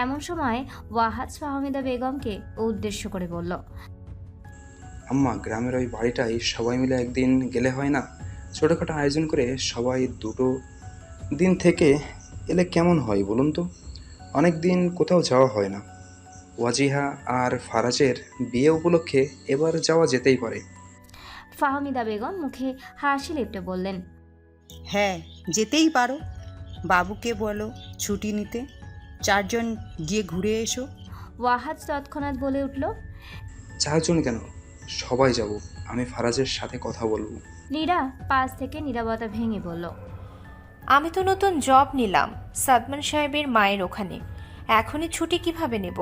এমন সময় ওয়াহাজ ফাহমিদা বেগমকে উদ্দেশ্য করে বলল, আম্মা, গ্রামের ওই বাড়িটাই সবাই মিলে একদিন গেলে হয় না? ছোটোখাটো আয়োজন করে সবাই 2 দিন থেকে এলে কেমন হয় বলুন তো? অনেক দিন কোথাও যাওয়া হয় না। ওয়াজিহা আর ফারাজের বিয়ে উপলক্ষে এবার যাওয়া যেতেই পারে। ফাহমিদা বেগম মুখে হাসি লেপটে বললেন, হ্যাঁ, যেতেই পারো। বাবুকে বলো ছুটি নিতে, 4 জন গিয়ে ঘুরে এসো। ওয়াহাজ তৎক্ষণাৎ বলে উঠল, 4 জন কেন, সবাই যাব। আমি ফারাজের সাথে কথা বলবো। নীরা পাশ থেকে নীরবতা ভেঙে বলল, আমি তো নতুন জব নিলাম সাদমান সাহেবের মায়ের ওখানে, এখনই ছুটি কিভাবে নেব?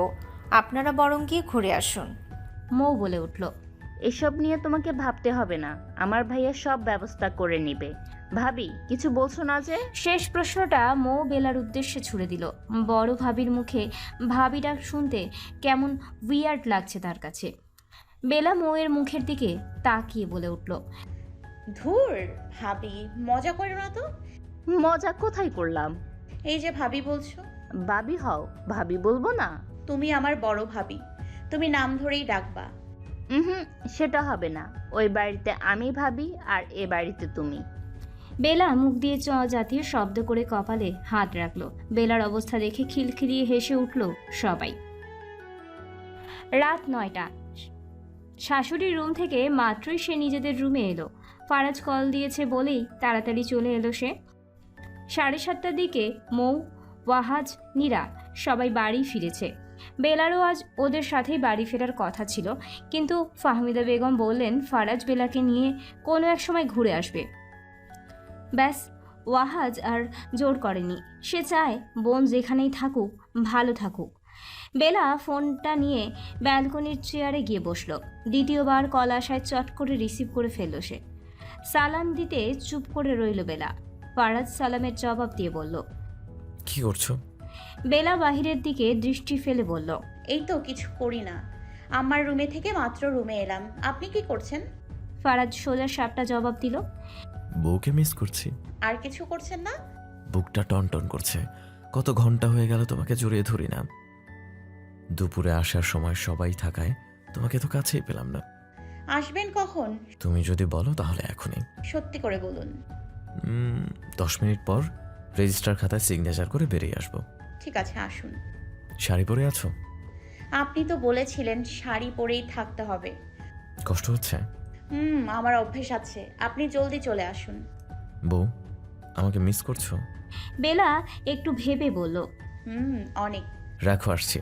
আপনারা বরং গিয়ে ঘুরে আসুন। মৌ বলে উঠল, এসব নিয়ে তোমাকে ভাবতে হবে না, আমার ভাইয়া সব ব্যবস্থা করে নিবে। ভাবি, কিছু বলছো না যে? শেষ প্রশ্নটা মৌ বেলার উদ্দেশ্যে ছুড়ে দিল। বড় ভাবির মুখে ভাবি ডাক শুনতে কেমন উইয়ার্ড লাগছে তার কাছে। বেলা মৌয়ের মুখের দিকে তাকিয়ে বলে উঠল, ধুর ভাবি, মজা করো না তো। মজা কোথায় করলাম? এই যে ভাবি বলছো। ভাবি হও, ভাবি বলবো না? তুমি আমার বড় ভাবি, তুমি নাম ধরেই ডাকবা। হুম, সেটা হবে না। ওই বাড়িতে আমি ভাবি আর এ বাড়িতে তুমি। বেলা মুখ দিয়ে চ জাতীয় শব্দ করে কপালে হাত রাখলো। বেলার অবস্থা দেখে খিলখিলিয়ে হেসে উঠল সবাই। রাত 9টা। শাশুড়ির রুম থেকে মাত্রই সে নিজেদের রুমে এলো। ফারাজ কল দিয়েছে বলেই তাড়াতাড়ি চলে এলো সে। 7:30টার দিকে মৌ, ওয়াহাজ, নীরা সবাই বাড়ি ফিরেছে। বেলারও আজ ওদের সাথেই বাড়ি ফেরার কথা ছিল, কিন্তু ফাহমিদা বেগম বললেন ফারাজ বেলাকে নিয়ে কোনো এক সময় ঘুরে আসবে। ব্যাস, ওয়াহাজ আর জোর করেনি। সে চায় বোন যেখানেই থাকুক ভালো থাকুক। বেলা ফোনটা নিয়ে ব্যালকনির চেয়ারে গিয়ে বসলো। দ্বিতীয়বার কল আসায় চট করে রিসিভ করে ফেলল সে। সালাম দিতে চুপ করে রইল বেলা। ফারাজ সালামের জবাব দিয়ে বলল, কি করছো? বেলা বাহিরের দিকে দৃষ্টি ফেলে বলল, এই তো কিছু করি না, আমার রুমে থেকে মাত্র রুমে এলাম। আপনি কি করছেন? ফারাজ সোজা সাপটা জবাব দিল, বউকে মিস করছি। আর কিছু করছেন না? বুকটা টন টন করছে। কত ঘন্টা হয়ে গেল তোমাকে জড়িয়ে ধরি না। দুপুরে আসার সময় সবাই থাকায় তোমাকে তো কাছেই পেলাম না। আসবেন কখন? তুমি যদি বলো তাহলে এখনই। সত্যি করে বলুন। 10 মিনিট পর রেজিস্টার খাতায় সিগনেচার করে বেরিয়ে আসবো। ঠিক আছে, আসুন। শাড়ি পরে আছো? আপনি তো বলেছিলেন শাড়ি পরেই থাকতে হবে। কষ্ট হচ্ছে? আমার অভ্যেস আছে। আপনি জলদি চলে আসুন। বউ, আমাকে মিস করছো? বেলা একটু ভেবে বলল। অনেক। রাখো, আসছি।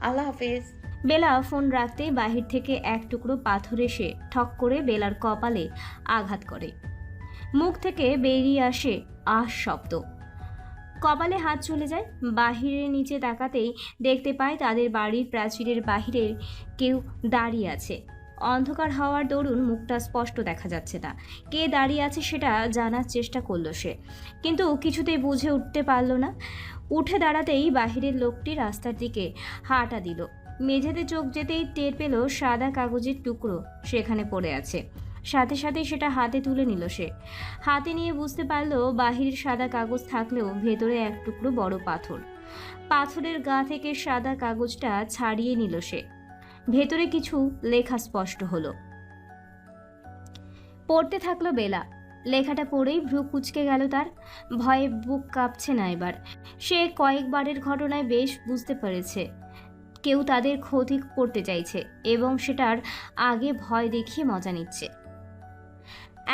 আল্লাহ হাফেজ। বেলা ফোন রাখতেই বাহির থেকে এক টুকরো পাথর এসে ঠক করে বেলার কপালে আঘাত করে। মুখ থেকে বেরিয়ে আসে আহ শব্দ। কপালে হাত চলে যায়। বাহিরের নিচে তাকাতেই দেখতে পায় তাদের বাড়ির প্রাচীরের বাহিরে কেউ দাঁড়িয়ে আছে। অন্ধকার হওয়ার দরুন মুখটা স্পষ্ট দেখা যাচ্ছে না। কে দাঁড়িয়ে আছে সেটা জানার চেষ্টা করলো সে, কিন্তু কিছুতেই বুঝে উঠতে পারল না। উঠে দাঁড়াতেই বাহিরের লোকটি রাস্তার দিকে হাঁটা দিল। মেঝেতে চোখ যেতেই টের পেল সাদা কাগজের টুকরো সেখানে পড়ে আছে। সাথে সাথে সেটা হাতে তুলে নিল সে। হাতে নিয়ে বুঝতে পারল বাহিরের সাদা কাগজ থাকলেও ভেতরে এক টুকরো বড় পাথর। পাথরের গা থেকে সাদা কাগজটা ছাড়িয়ে নিল সে। ভেতরে কিছু লেখা স্পষ্ট হলো। পড়তে থাকলো বেলা। লেখাটা পড়েই ভ্রু কুঁচকে গেল তার। ভয়ে বুক কাঁপছে না এবার। সে কয়েকবারের ঘটনায় বেশ বুঝতে পেরেছে কেউ তাদের ক্ষতি করতে চাইছে এবং সেটার আগে ভয় দেখিয়ে মজা নিচ্ছে।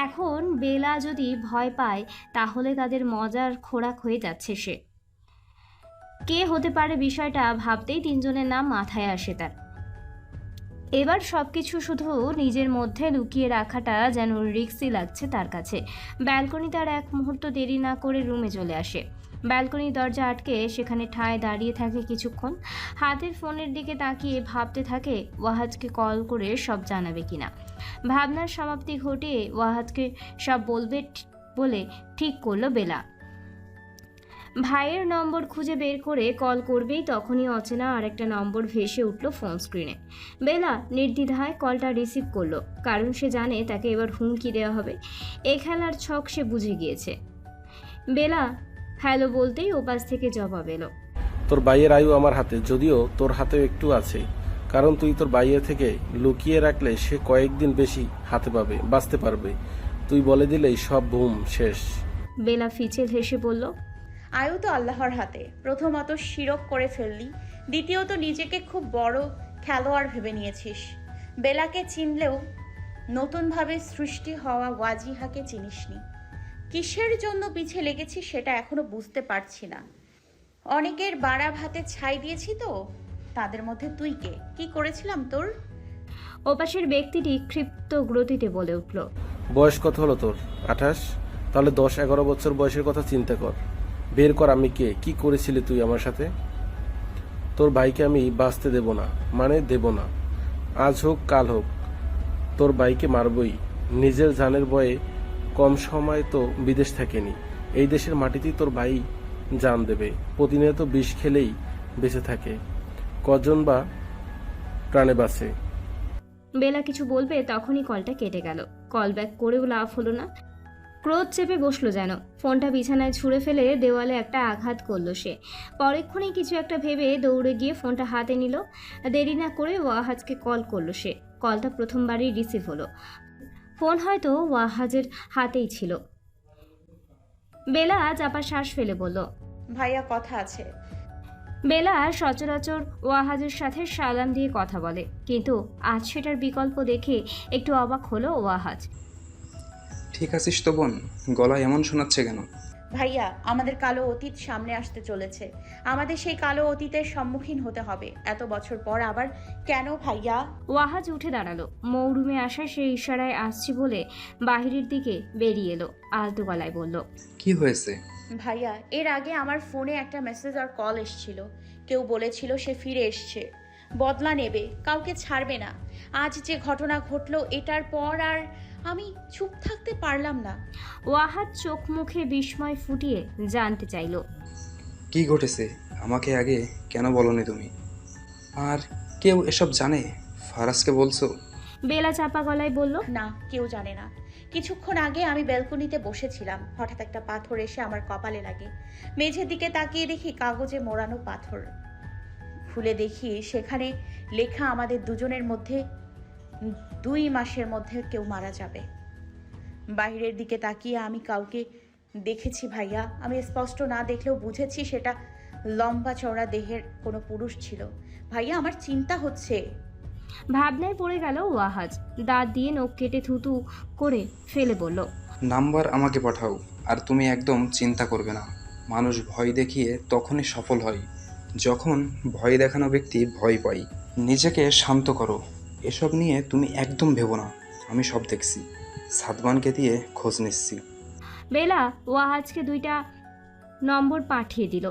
এখন বেলা যদি ভয় পায় তাহলে তাদের মজার খোরাক হয়ে যাচ্ছে সে। কে হতে পারে বিষয়টা ভাবতেই তিনজনের নাম মাথায় আসে তার। এবার সবকিছু শুধু নিজের মধ্যে লুকিয়ে রাখাটা যেন রিস্কি লাগছে তার কাছে। ব্যালকনি তার এক মুহূর্ত দেরি না করে রুমে চলে আসে। ব্যালকনির দরজা আটকে সেখানে ঠায় দাঁড়িয়ে থাকে কিছুক্ষণ। হাতের ফোনের দিকে তাকিয়ে ভাবতে থাকে ওয়াহাজকে কল করে সব জানাবে কিনা। ভাবনার সমাপ্তি ঘটিয়ে ওয়াহাজকে সব বলবে বলে ঠিক করলো বেলা। ভাইয়ের নম্বর খুঁজে বের করে কল করবেই তখনই অচেনা আরেকটা নম্বর ভেসে উঠল ফোন স্ক্রিনে। বেলা নির্দ্বিধায় কলটা রিসিভ করলো, কারণ সে জানে তাকে এবার হুমকি দেওয়া হবে। এ খেলার ছক সে বুঝে গিয়েছে। বেলা হ্যালো বলতেই ওপাশ থেকে জবাব এলো। তোর ভাইয়ের আয়ু আমার হাতে, যদিও তোর হাতেও একটু আছে, কারণ তুই তোর ভাইয়ের থেকে লুকিয়ে রাখলে সে কয়েকদিন বেশি হাতে পাবে, বাঁচতে পারবে। তুই বলে দিলেই সব বুম শেষ। বেলা ফিচেল হেসে বলল, আয়ু তো আল্লাহর হাতে। প্রথমত শিরক করে ফেললি, দ্বিতীয়ত নিজেকে খুব বড় খেলোয়াড় ভেবে নিয়েছিস। বেলাকে চিনলেও নতুনভাবে সৃষ্টি হওয়া ওয়াজিহাকে চিনিসনি। কিসের জন্য পিছে লেগেছি সেটা এখনো বুঝতে পারছি না। অনেকের বাড়া ভাতে ছাই দিয়েছি তো, তাদের মধ্যে তুই কে? কি করেছিলাম তোর? ওপাশের ব্যক্তিটি ক্ষিপ্ত গতিতে বলে উঠল, বয়স কত হলো তোর? 28? তাহলে 10-11 বছর বয়সের কথা চিন্তা কর। বের কর আমি কে, কি করেছিলি তুই আমার সাথে। তোর ভাইকে আমি বাঁচতে দেব না, মানে দেব না। আজ হোক কাল হোক তোর ভাইকে মারবই। নিজের জানের ভয়ে কম সময় তো বিদেশ থাকেনি। এই দেশের মাটিতেই তোর ভাই জান দেবে। প্রতিনিয়ত বিষ খেলেই বেঁচে থাকে, কজন বা প্রাণে বাঁচে। বেলা কিছু বলবে তখনই কলটা কেটে গেল। কল ব্যাক করেও লাভ হলো না। ক্রোধ চেপে বসলো যেন। ফোনটা বিছানায় ছুঁড়ে ফেলে দেওয়ালে একটা আঘাত করলো সে। পরেক্ষণে কিছু একটা ভেবে দৌড়ে গিয়ে ফোনটা হাতে নিল। দেরি না করে ওয়াহাজকে কল করলো সে। কলটা প্রথমবারই রিসিভ হলো। ফোন হয়তো ওয়াহাজের হাতেই ছিল। বেলা চাপা শ্বাস ফেলে বলল, ভাইয়া কথা আছে। বেলা সচরাচর ওয়াহাজের সাথে সালাম দিয়ে কথা বলে, কিন্তু আজ সেটার বিকল্প দেখে একটু অবাক হলো ওয়াহাজ। ঠিক আছিস তো বোন? গলা এমন শোনাচ্ছে কেন? ভাইয়া, আমাদের কালো অতীত সামনে আসতে চলেছে। আমাদের সেই কালো অতীতের সম্মুখীন হতে হবে। এত বছর পর আবার কেন ভাইয়া? ওয়াহাজ উঠে দাঁড়ালো। মৌরুমে আসায় সে ইশারায় আসছি বলে বাহিরের দিকে বেরিয়ে এলো। আলতো গলায় বলল, কি হয়েছে? ভাইয়া, এর আগে আমার ফোনে একটা মেসেজ আর কল এসেছিল। কেউ বলেছিল সে ফিরে এসছে, বদলা নেবে, কাউকে ছাড়বে না। আজ যে ঘটনা ঘটলো এটার পর আর আমি চুপ থাকতে পারলাম না। ওয়াহাজ চোখ মুখে বিস্ময় ফুটিয়ে জানতে চাইল, কি ঘটেছে? আমাকে আগে কেন বলনি তুমি? আর কেউ এসব জানে? ফারাজকে বলছো? বেলা চাপা গলায় বলল, না, কেউ জানে না। কিছুক্ষণ আগে আমি ব্যালকনিতে বসেছিলাম, হঠাৎ একটা পাথর এসে আমার কপালে লাগে। মেঝের দিকে তাকিয়ে দেখি কাগজে মোড়ানো পাথর। খুলে দেখি সেখানে লেখা আমাদের দুজনের মধ্যে 2 মাসের মধ্যে কেউ মারা যাবে। বাইরের দিকে তাকিয়ে আমি কাউকে দেখেছি ভাইয়া। আমি স্পষ্ট না দেখলেও বুঝেছি সেটা লম্বা চওড়া দেহের কোনো পুরুষ ছিল। ভাইয়া, আমার চিন্তা হচ্ছে। ভাবনায় পড়ে গেল ওয়াহাজ। দাঁত দিয়ে নখ কেটে থুতু করে ফেলে বলল, নাম্বার আমাকে পাঠাও। আর তুমি একদম চিন্তা করবে না। মানুষ ভয় দেখিয়ে তখনই সফল হয় যখন ভয় দেখানো ব্যক্তি ভয় পায়। নিজেকে শান্ত করো। এসব নিয়ে তুমি একদম ভেবো না। আমি সব দেখছি। সাদমানকে দিয়ে খোঁজ নিচ্ছি। বেলা ওয়াহাজকে 2টা নম্বর পাঠিয়ে দিল।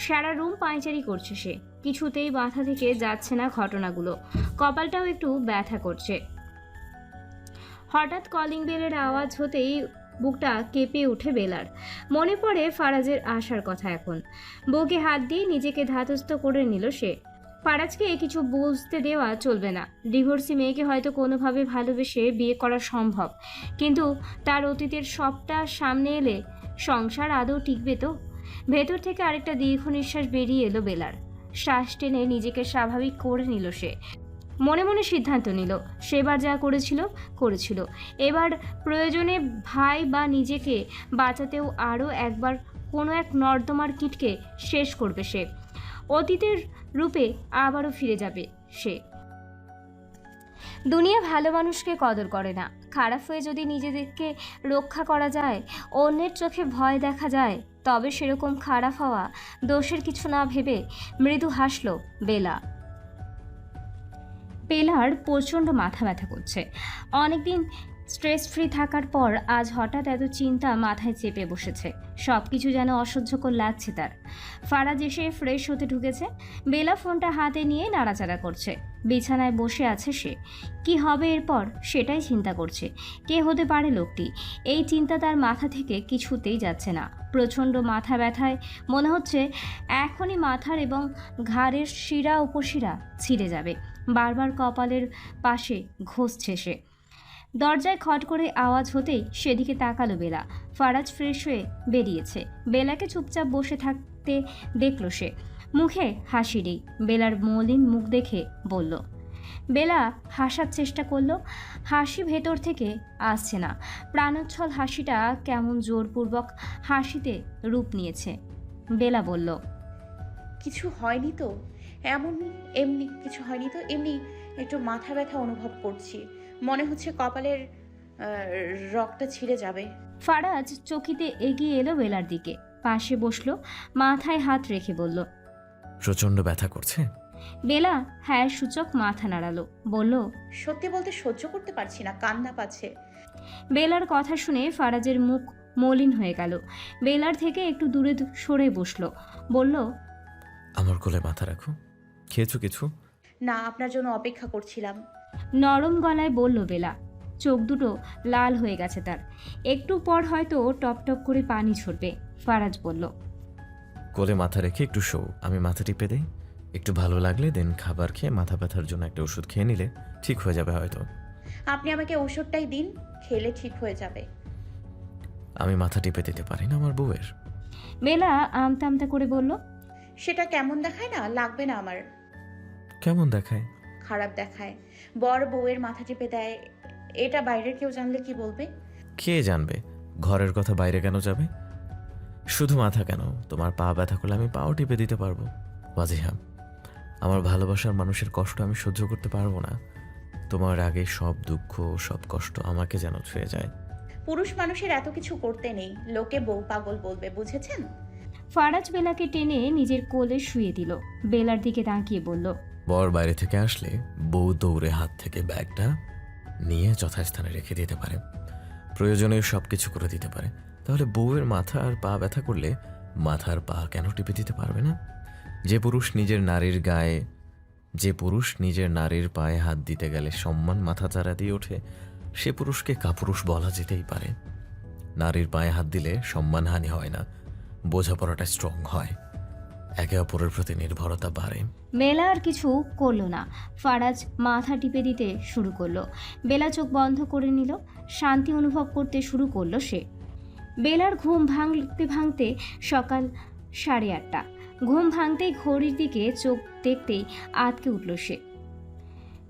সারা রুম পায়চারি করছে সে। কিছুতেই মাথা থেকে যাচ্ছে না ঘটনাগুলো। কপালটাও একটু ব্যথা করছে। হঠাৎ কলিং বেলের আওয়াজ হতেই বুকটা কেঁপে উঠে বেলার। মনে পড়ে ফারাজের আসার কথা। এখন বুকে হাত দিয়ে নিজেকে ধাতস্থ করে নিল সে। ফারাজকে কিছু বুঝতে দেওয়া চলবে না। ডিভোর্সি মেয়েকে হয়তো কোনোভাবে ভালোবেসে বিয়ে করা সম্ভব, কিন্তু তার অতীতের সবটা সামনে এলে সংসার আদৌ টিকবে তো? ভেতর থেকে আরেকটা দীর্ঘ নিঃশ্বাস বেরিয়ে এলো বেলার। শ্বাস টেনে নিজেকে স্বাভাবিক করে নিল সে। মনে মনে সিদ্ধান্ত নিল, সেবার যা করেছিল এবার প্রয়োজনে ভাই বা নিজেকে বাঁচাতেও আরও একবার কোনো এক নর্দমার কীটকে শেষ করবে সে। অতীতের রূপে আবারও ফিরে যাবে সে। দুনিয়া ভালো মানুষকে কদর করে না। খারাপ হয়ে যদি নিজেদেরকে রক্ষা করা যায়, অন্যের চোখে ভয় দেখা যায়, তবে সেরকম খারাপ হওয়া দোষের কিছু না ভেবে মৃদু হাসল বেলা। বেলার প্রচণ্ড মাথা ব্যথা করছে। অনেকদিন স্ট্রেস ফ্রি থাকার পর আজ হঠাৎ এত চিন্তা মাথায় চেপে বসেছে। সব কিছু যেন অসহ্যকর লাগছে তার। ফারাজ এসে ফ্রেশ হতে ঢুকেছে। বেলা ফোনটা হাতে নিয়ে নাড়াচাড়া করছে। বিছানায় বসে আছে সে। কি হবে এরপর সেটাই চিন্তা করছে। কে হতে পারে লোকটি? এই চিন্তা তার মাথা থেকে কিছুতেই যাচ্ছে না। প্রচণ্ড মাথা ব্যথায় মনে হচ্ছে এখনই মাথার এবং ঘাড়ের শিরা উপশিরা ছিঁড়ে যাবে। বারবার কপালের পাশে ঘষছে সে। দরজায় খট করে আওয়াজ হতেই সেদিকে তাকালো বেলা। ফারাজ ফ্রেশ হয়ে বেরিয়েছে। বেলাকে চুপচাপ বসে থাকতে দেখল সে। মুখে হাসি নেই। বেলার মলিন মুখ দেখে বলল। বেলা হাসার চেষ্টা করলো। হাসি ভেতর থেকে আসছে না। প্রাণোচ্ছল হাসিটা কেমন জোরপূর্বক হাসিতে রূপ নিয়েছে। বেলা বলল, কিছু হয়নি তো? এমনি কিছু হয়নি তো? এমনি একটু মাথা ব্যথা অনুভব করছি। মনে হচ্ছে কপালের রগটা ছিঁড়ে যাবে। ফারাজ চকিতে এগিয়ে এলো বেলার দিকে। পাশে বসলো। মাথায় হাত রেখে বলল, প্রচণ্ড ব্যথা করছে? বেলা হ্যাঁ সূচক মাথা নাড়ালো। বলল, সত্যি বলতে সহ্য করতে পারছি না, কান্না পাচ্ছে। বেলার কথা শুনে ফারাজের মুখ মলিন হয়ে গেল। বেলার থেকে একটু দূরে সরে বসলো। বলল, আমার কোলে মাথা রাখো। খেয়েছো কিছু? না, আপনার জন্য অপেক্ষা করছিলাম। নরম গলায় বলল বেলা। চোখ দুটো লাল হয়ে গেছে তার। একটু পর হয়তো টপ টপ করে পানি ঝরবে। ফারাজ বলল, কোলে মাথা রেখে একটু শো, আমি মাথা টিপে দেই। একটু ভালো লাগলে দেন খাবার খেয়ে মাথা ব্যথার জন্য একটা ওষুধ খেয়ে নিলে ঠিক হয়ে যাবে হয়তো। আপনি আমাকে ওষুধটাই দিন, খেলে ঠিক হয়ে যাবে। আমি মাথা টিপে দিতে পারি না আমার বউয়ের। বেলা আমতা আমতা করে বলল, সেটা কেমন দেখায় না? লাগবে না আমার। কেমন দেখায়? খারাপ দেখায়। বর বউয়ের মাথা চেপে দেয়, এটা বাইরের কেউ জানলে কি বলবে? কে জানবে? ঘরের কথা বাইরে কেন যাবে? শুধু মাথা কেন, তোমার পা ব্যথা করলে আমি পাও টিপে দিতে পারবো। ওয়াজিহা, আমার ভালোবাসার মানুষের কষ্ট আমি সহ্য করতে পারবো না। তোমার আগে সব দুঃখ সব কষ্ট আমাকে যেন ছুঁয়ে যায়। পুরুষ মানুষের এত কিছু করতে নেই, লোকে বউ পাগল বলবে, বুঝেছেন? ফারাজ বেলাকে টেনে নিজের কোলে শুয়ে দিল। বেলার দিকে তাকিয়ে বলল, বর বাইরে থেকে আসলে বউ দৌড়ে হাত থেকে ব্যাগটা নিয়ে যথাস্থানে রেখে দিতে পারে, প্রয়োজনে সব কিছু করে দিতে পারে। তাহলে বউয়ের মাথা আর পা ব্যথা করলে মাথার পা কেন টিপে দিতে পারবে না? যে পুরুষ নিজের নারীর পায়ে হাত দিতে গেলে সম্মান মাথা চারা দিয়ে ওঠে, সে পুরুষকে কাপুরুষ বলা যেতেই পারে। নারীর পায়ে হাত দিলে সম্মানহানি হয় না, বোঝাপড়াটা স্ট্রং হয়। একে অপরের প্রতি নির্ভরতা বাড়ে। বেলা আর কিছু করলো না। ফারাজ মাথা টিপে দিতে শুরু করলো। বেলা চোখ বন্ধ করে নিল। শান্তি অনুভব করতে শুরু করলো সে। বেলার ঘুম ভাঙতে ভাঙতে সকাল 8:30। ঘুম ভাঙতেই ঘড়ির দিকে চোখ দেখতেই আটকে উঠল সে।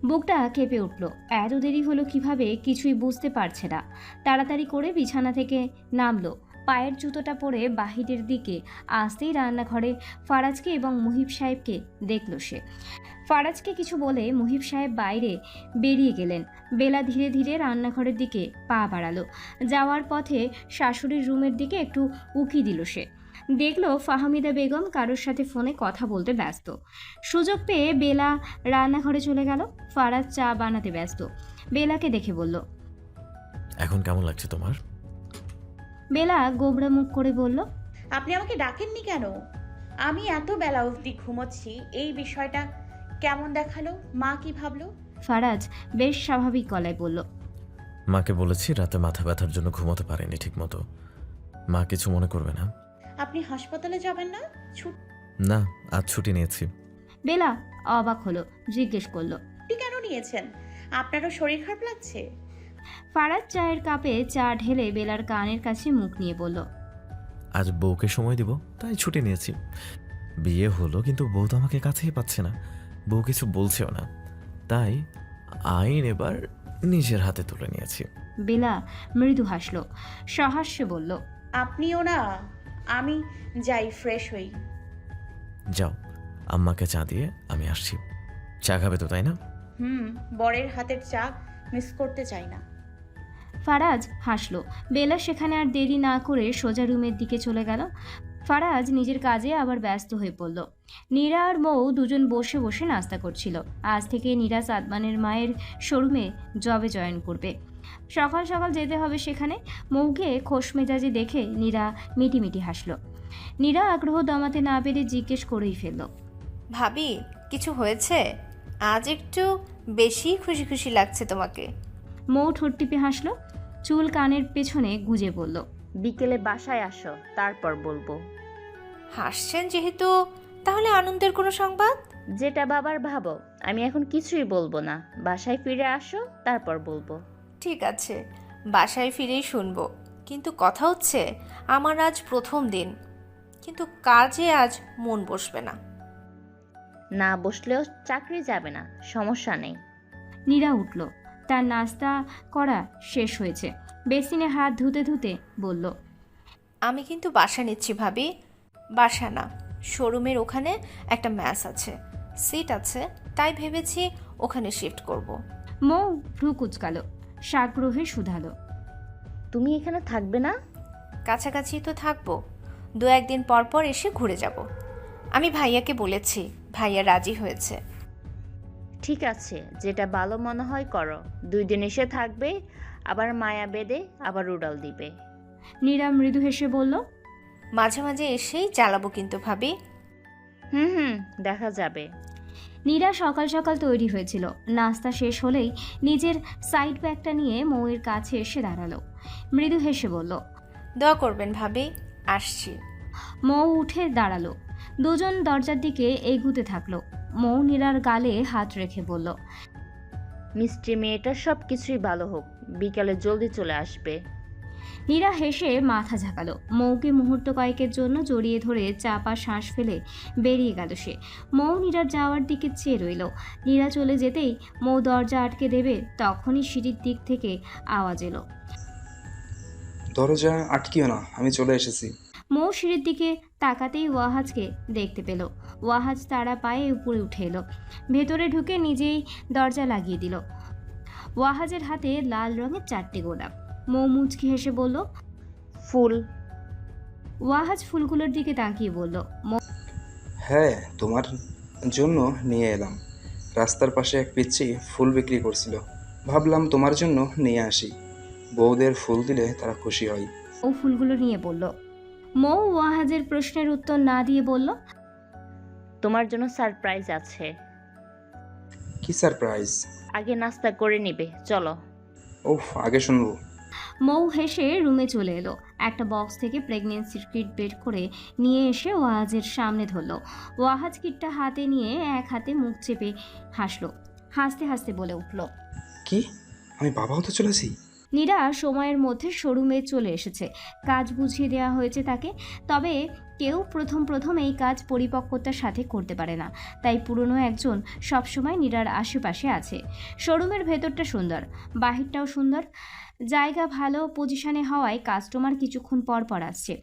বুকটা কেঁপে উঠল। এত দেরি হলো কিভাবে কিছুই বুঝতে পারছে না। তাড়াতাড়ি করে বিছানা থেকে নামলো। পায়ের জুতোটা পরে বাহিরের দিকে আসতেই রান্নাঘরে ফারাজকে এবং মুহিব সাহেবকে দেখল সে। ফারাজকে কিছু বলে মুহিব সাহেব বাইরে বেরিয়ে গেলেন। বেলা ধীরে ধীরে রান্নাঘরের দিকে পা বাড়ালো। যাওয়ার পথে শাশুড়ির রুমের দিকে একটু উকি দিল সে। দেখলো ফাহমিদা বেগম কারোর সাথে ফোনে কথা বলতে ব্যস্ত। সুযোগ পেয়ে বেলা রান্নাঘরে চলে গেল। ফারাজ চা বানাতে ব্যস্ত। বেলাকে দেখে বলল, এখন কেমন লাগছে তোমার? বেলা গোবরা মুখ করে বলল, আপনি আমাকে ডাকেননি কেন? আমি এত বেলা অবধি ঘুমোচ্ছি, এই বিষয়টা কেমন দেখালো? মা কি ভাবলো? ফারাজ বেশ স্বাভাবিক গলায় বলল, মাকে বলেছি রাতে মাথা ব্যথার জন্য ঘুমোতে পারেনি ঠিক মতো। মা কিছু মনে করবে না। আপনি হাসপাতালে যাবেন না? না, আজ ছুটি নিয়েছি। বেলা অবাক হলো, জিজ্ঞেস করলো, ছুটি কেন নিয়েছেন? আপনারও শরীর খারাপ লাগছে? ফারাজ চায়ের কাপে চা ঢেলে বেলার কানের কাছে মুখ নিয়ে বলল, আজ বউকে সময় দিব, তাই ছুটি নিয়েছি। বিয়ে হলো কিন্তু বউ তো আমাকে কাছেই পাচ্ছে না, বউ কিছু বলছেও না, তাই আইন এবার নিজের হাতে তুলে নিয়েছি। বেলা মৃদু হাসলো, সহাস্যে বলল, আপনিও না? আমি যাই, ফ্রেশ হই। যাও, আম্মাকে চা দিয়ে আমি আসছি। চা খাবে তো তাই না? বরের হাতের চা মিস করতে চাই না। ফারাজ হাসলো। বেলা সেখানে আর দেরি না করে সোজা রুমের দিকে চলে গেল। ফারাজ নিজের কাজে আবার ব্যস্ত হয়ে পড়ল। নীরা আর মৌ দুজন বসে বসে নাস্তা করছিল। আজ থেকে নীরা সাদমানের মায়ের শোরুমে জবে জয়েন করবে। সকাল সকাল যেতে হবে সেখানে। মৌকে খোশ মেজাজে দেখে নীরা মিটিমিটি হাসলো। নীরা আগ্রহ দমাতে না পেরে জিজ্ঞেস করেই ফেলল, ভাবি, কিছু হয়েছে? আজ একটু বেশি খুশি খুশি লাগছে তোমাকে। মৌ ঠোঁট টিপে হাসলো, চুল কানের পেছনে গুজে বলল, বিকেলে বাসায় আসো, তারপর বলবো। হাসছেন যেহেতু, তাহলে আনন্দের কোনো সংবাদ? যেটা বাবার ভাবো, আমি এখন কিছুই বলবো না। বাসায় ফিরে আসো, তারপর বলবো। ঠিক আছে, বাসায় ফিরেই শুনবো। কিন্তু কথা হচ্ছে, আমার আজ প্রথম দিন, কিন্তু কাজে আজ মন বসবে না। না বসলেও চাকরি যাবে না, সমস্যা নেই। নীরা উঠল। তার নাস্তা করা শেষ হয়েছে। বেসিনে হাত ধুতে ধুতে বলল, আমি কিন্তু বাসা নিচ্ছি ভাবি। বাসা না, শোরুমের ওখানে একটা ম্যাচ আছে, সিট আছে, তাই ভেবেছি ওখানে শিফট করব। মৌ ভ্রু কুচকালো, সাগ্রহে শুধালো, তুমি এখানে থাকবে না? কাছাকাছি তো থাকবো, 2-1 দিন পর পর এসে ঘুরে যাব। আমি ভাইয়াকে বলেছি, ভাইয়া রাজি হয়েছে। ঠিক আছে, যেটা ভালো মনে হয় করো। 2 দিন এসে থাকবে, আবার মায়া বেঁধে আবার উড়াল দিবে। নীরা মৃদু হেসে বলল, মাঝে মাঝে এসেই চালাবো কিন্তু ভাবি। দেখা যাবে। নীরা সকাল সকাল তৈরি হয়েছিল। নাস্তা শেষ হলেই নিজের সাইড ব্যাগটা নিয়ে মৌয়ের কাছে এসে দাঁড়ালো। মৃদু হেসে বলল, দোয়া করবেন ভাবি, আসছি। মৌ উঠে দাঁড়ালো। দুজন দরজার দিকে এগুতে থাকলো। মৌ নীরার গালে হাত রেখে বলল, মিষ্টি মেয়েটা সব কিছুই ভালো হোক, বিকালে জলদি চলে আসবে। নীরা হেসে মাথা ঝাঁকালো। মৌকে মুহূর্ত কয়েকের জন্য জড়িয়ে ধরে চাপা শ্বাস ফেলে বেরিয়ে গেল সে। মৌ নীরার যাওয়ার দিকে চেয়ে রইল। নীরা চলে যেতেই মৌ দরজা আটকে দেবে, তখনই সিঁড়ির দিক থেকে আওয়াজ এলো, দরজা আটকিও না, আমি চলে এসেছি। মৌ সিঁড়ির দিকে তাকাতেই ওয়াহাজকে দেখতে পেল। ওয়াহাজ তাড়া পায়ে উপরে উঠে এলো। ভেতরে ঢুকে নিজেই দরজা লাগিয়ে দিল। ওয়াহাজের হাতে লাল রঙের 4টে গোলাপ। মৌ মুচকি হেসে বলল, ফুল। ওয়াহাজ ফুলগুলোর দিকে তাকিয়ে বলল, হ্যাঁ, তোমার জন্য নিয়ে এলাম। রাস্তার পাশে এক পিচ্চি ফুল বিক্রি করছিল, ভাবলাম তোমার জন্য নিয়ে আসি। বউদের ফুল দিলে তারা খুশি হয়। ও ফুলগুলো নিয়ে বলল। মৌ ওয়াহাজের প্রশ্নের উত্তর না দিয়ে বলল, তোমার জন্য সারপ্রাইজ আছে। কি সারপ্রাইজ? আগে নাস্তা করে নিবে, চলো। ওহ, আগে শুনবো। মৌ হেসে রুমে চলে এলো। একটা বক্স থেকে প্রেগনেন্সির কিট বের করে নিয়ে এসে ওয়াহাজের সামনে ধরলো। ওয়াহাজ কিটটা হাতে নিয়ে এক হাতে মুখ চেপে হাসলো। হাসতে হাসতে বলে উঠল, কি, আমি বাবা হতে চলেছি? নীরা সময়ের মধ্যে শোরুমে চলে এসেছে। কাজ বুঝিয়ে দেওয়া হয়েছে তাকে। তবে কেউ প্রথম এই কাজ পরিপক্কতার সাথে করতে পারে না, তাই পুরনো একজন সবসময় নীরার আশেপাশে আছে। শোরুমের ভেতরটা সুন্দর, বাহিরটাও সুন্দর। জায়গা ভালো পজিশনে হওয়ায় কাস্টমার কিছুক্ষণ পর পর আসছে।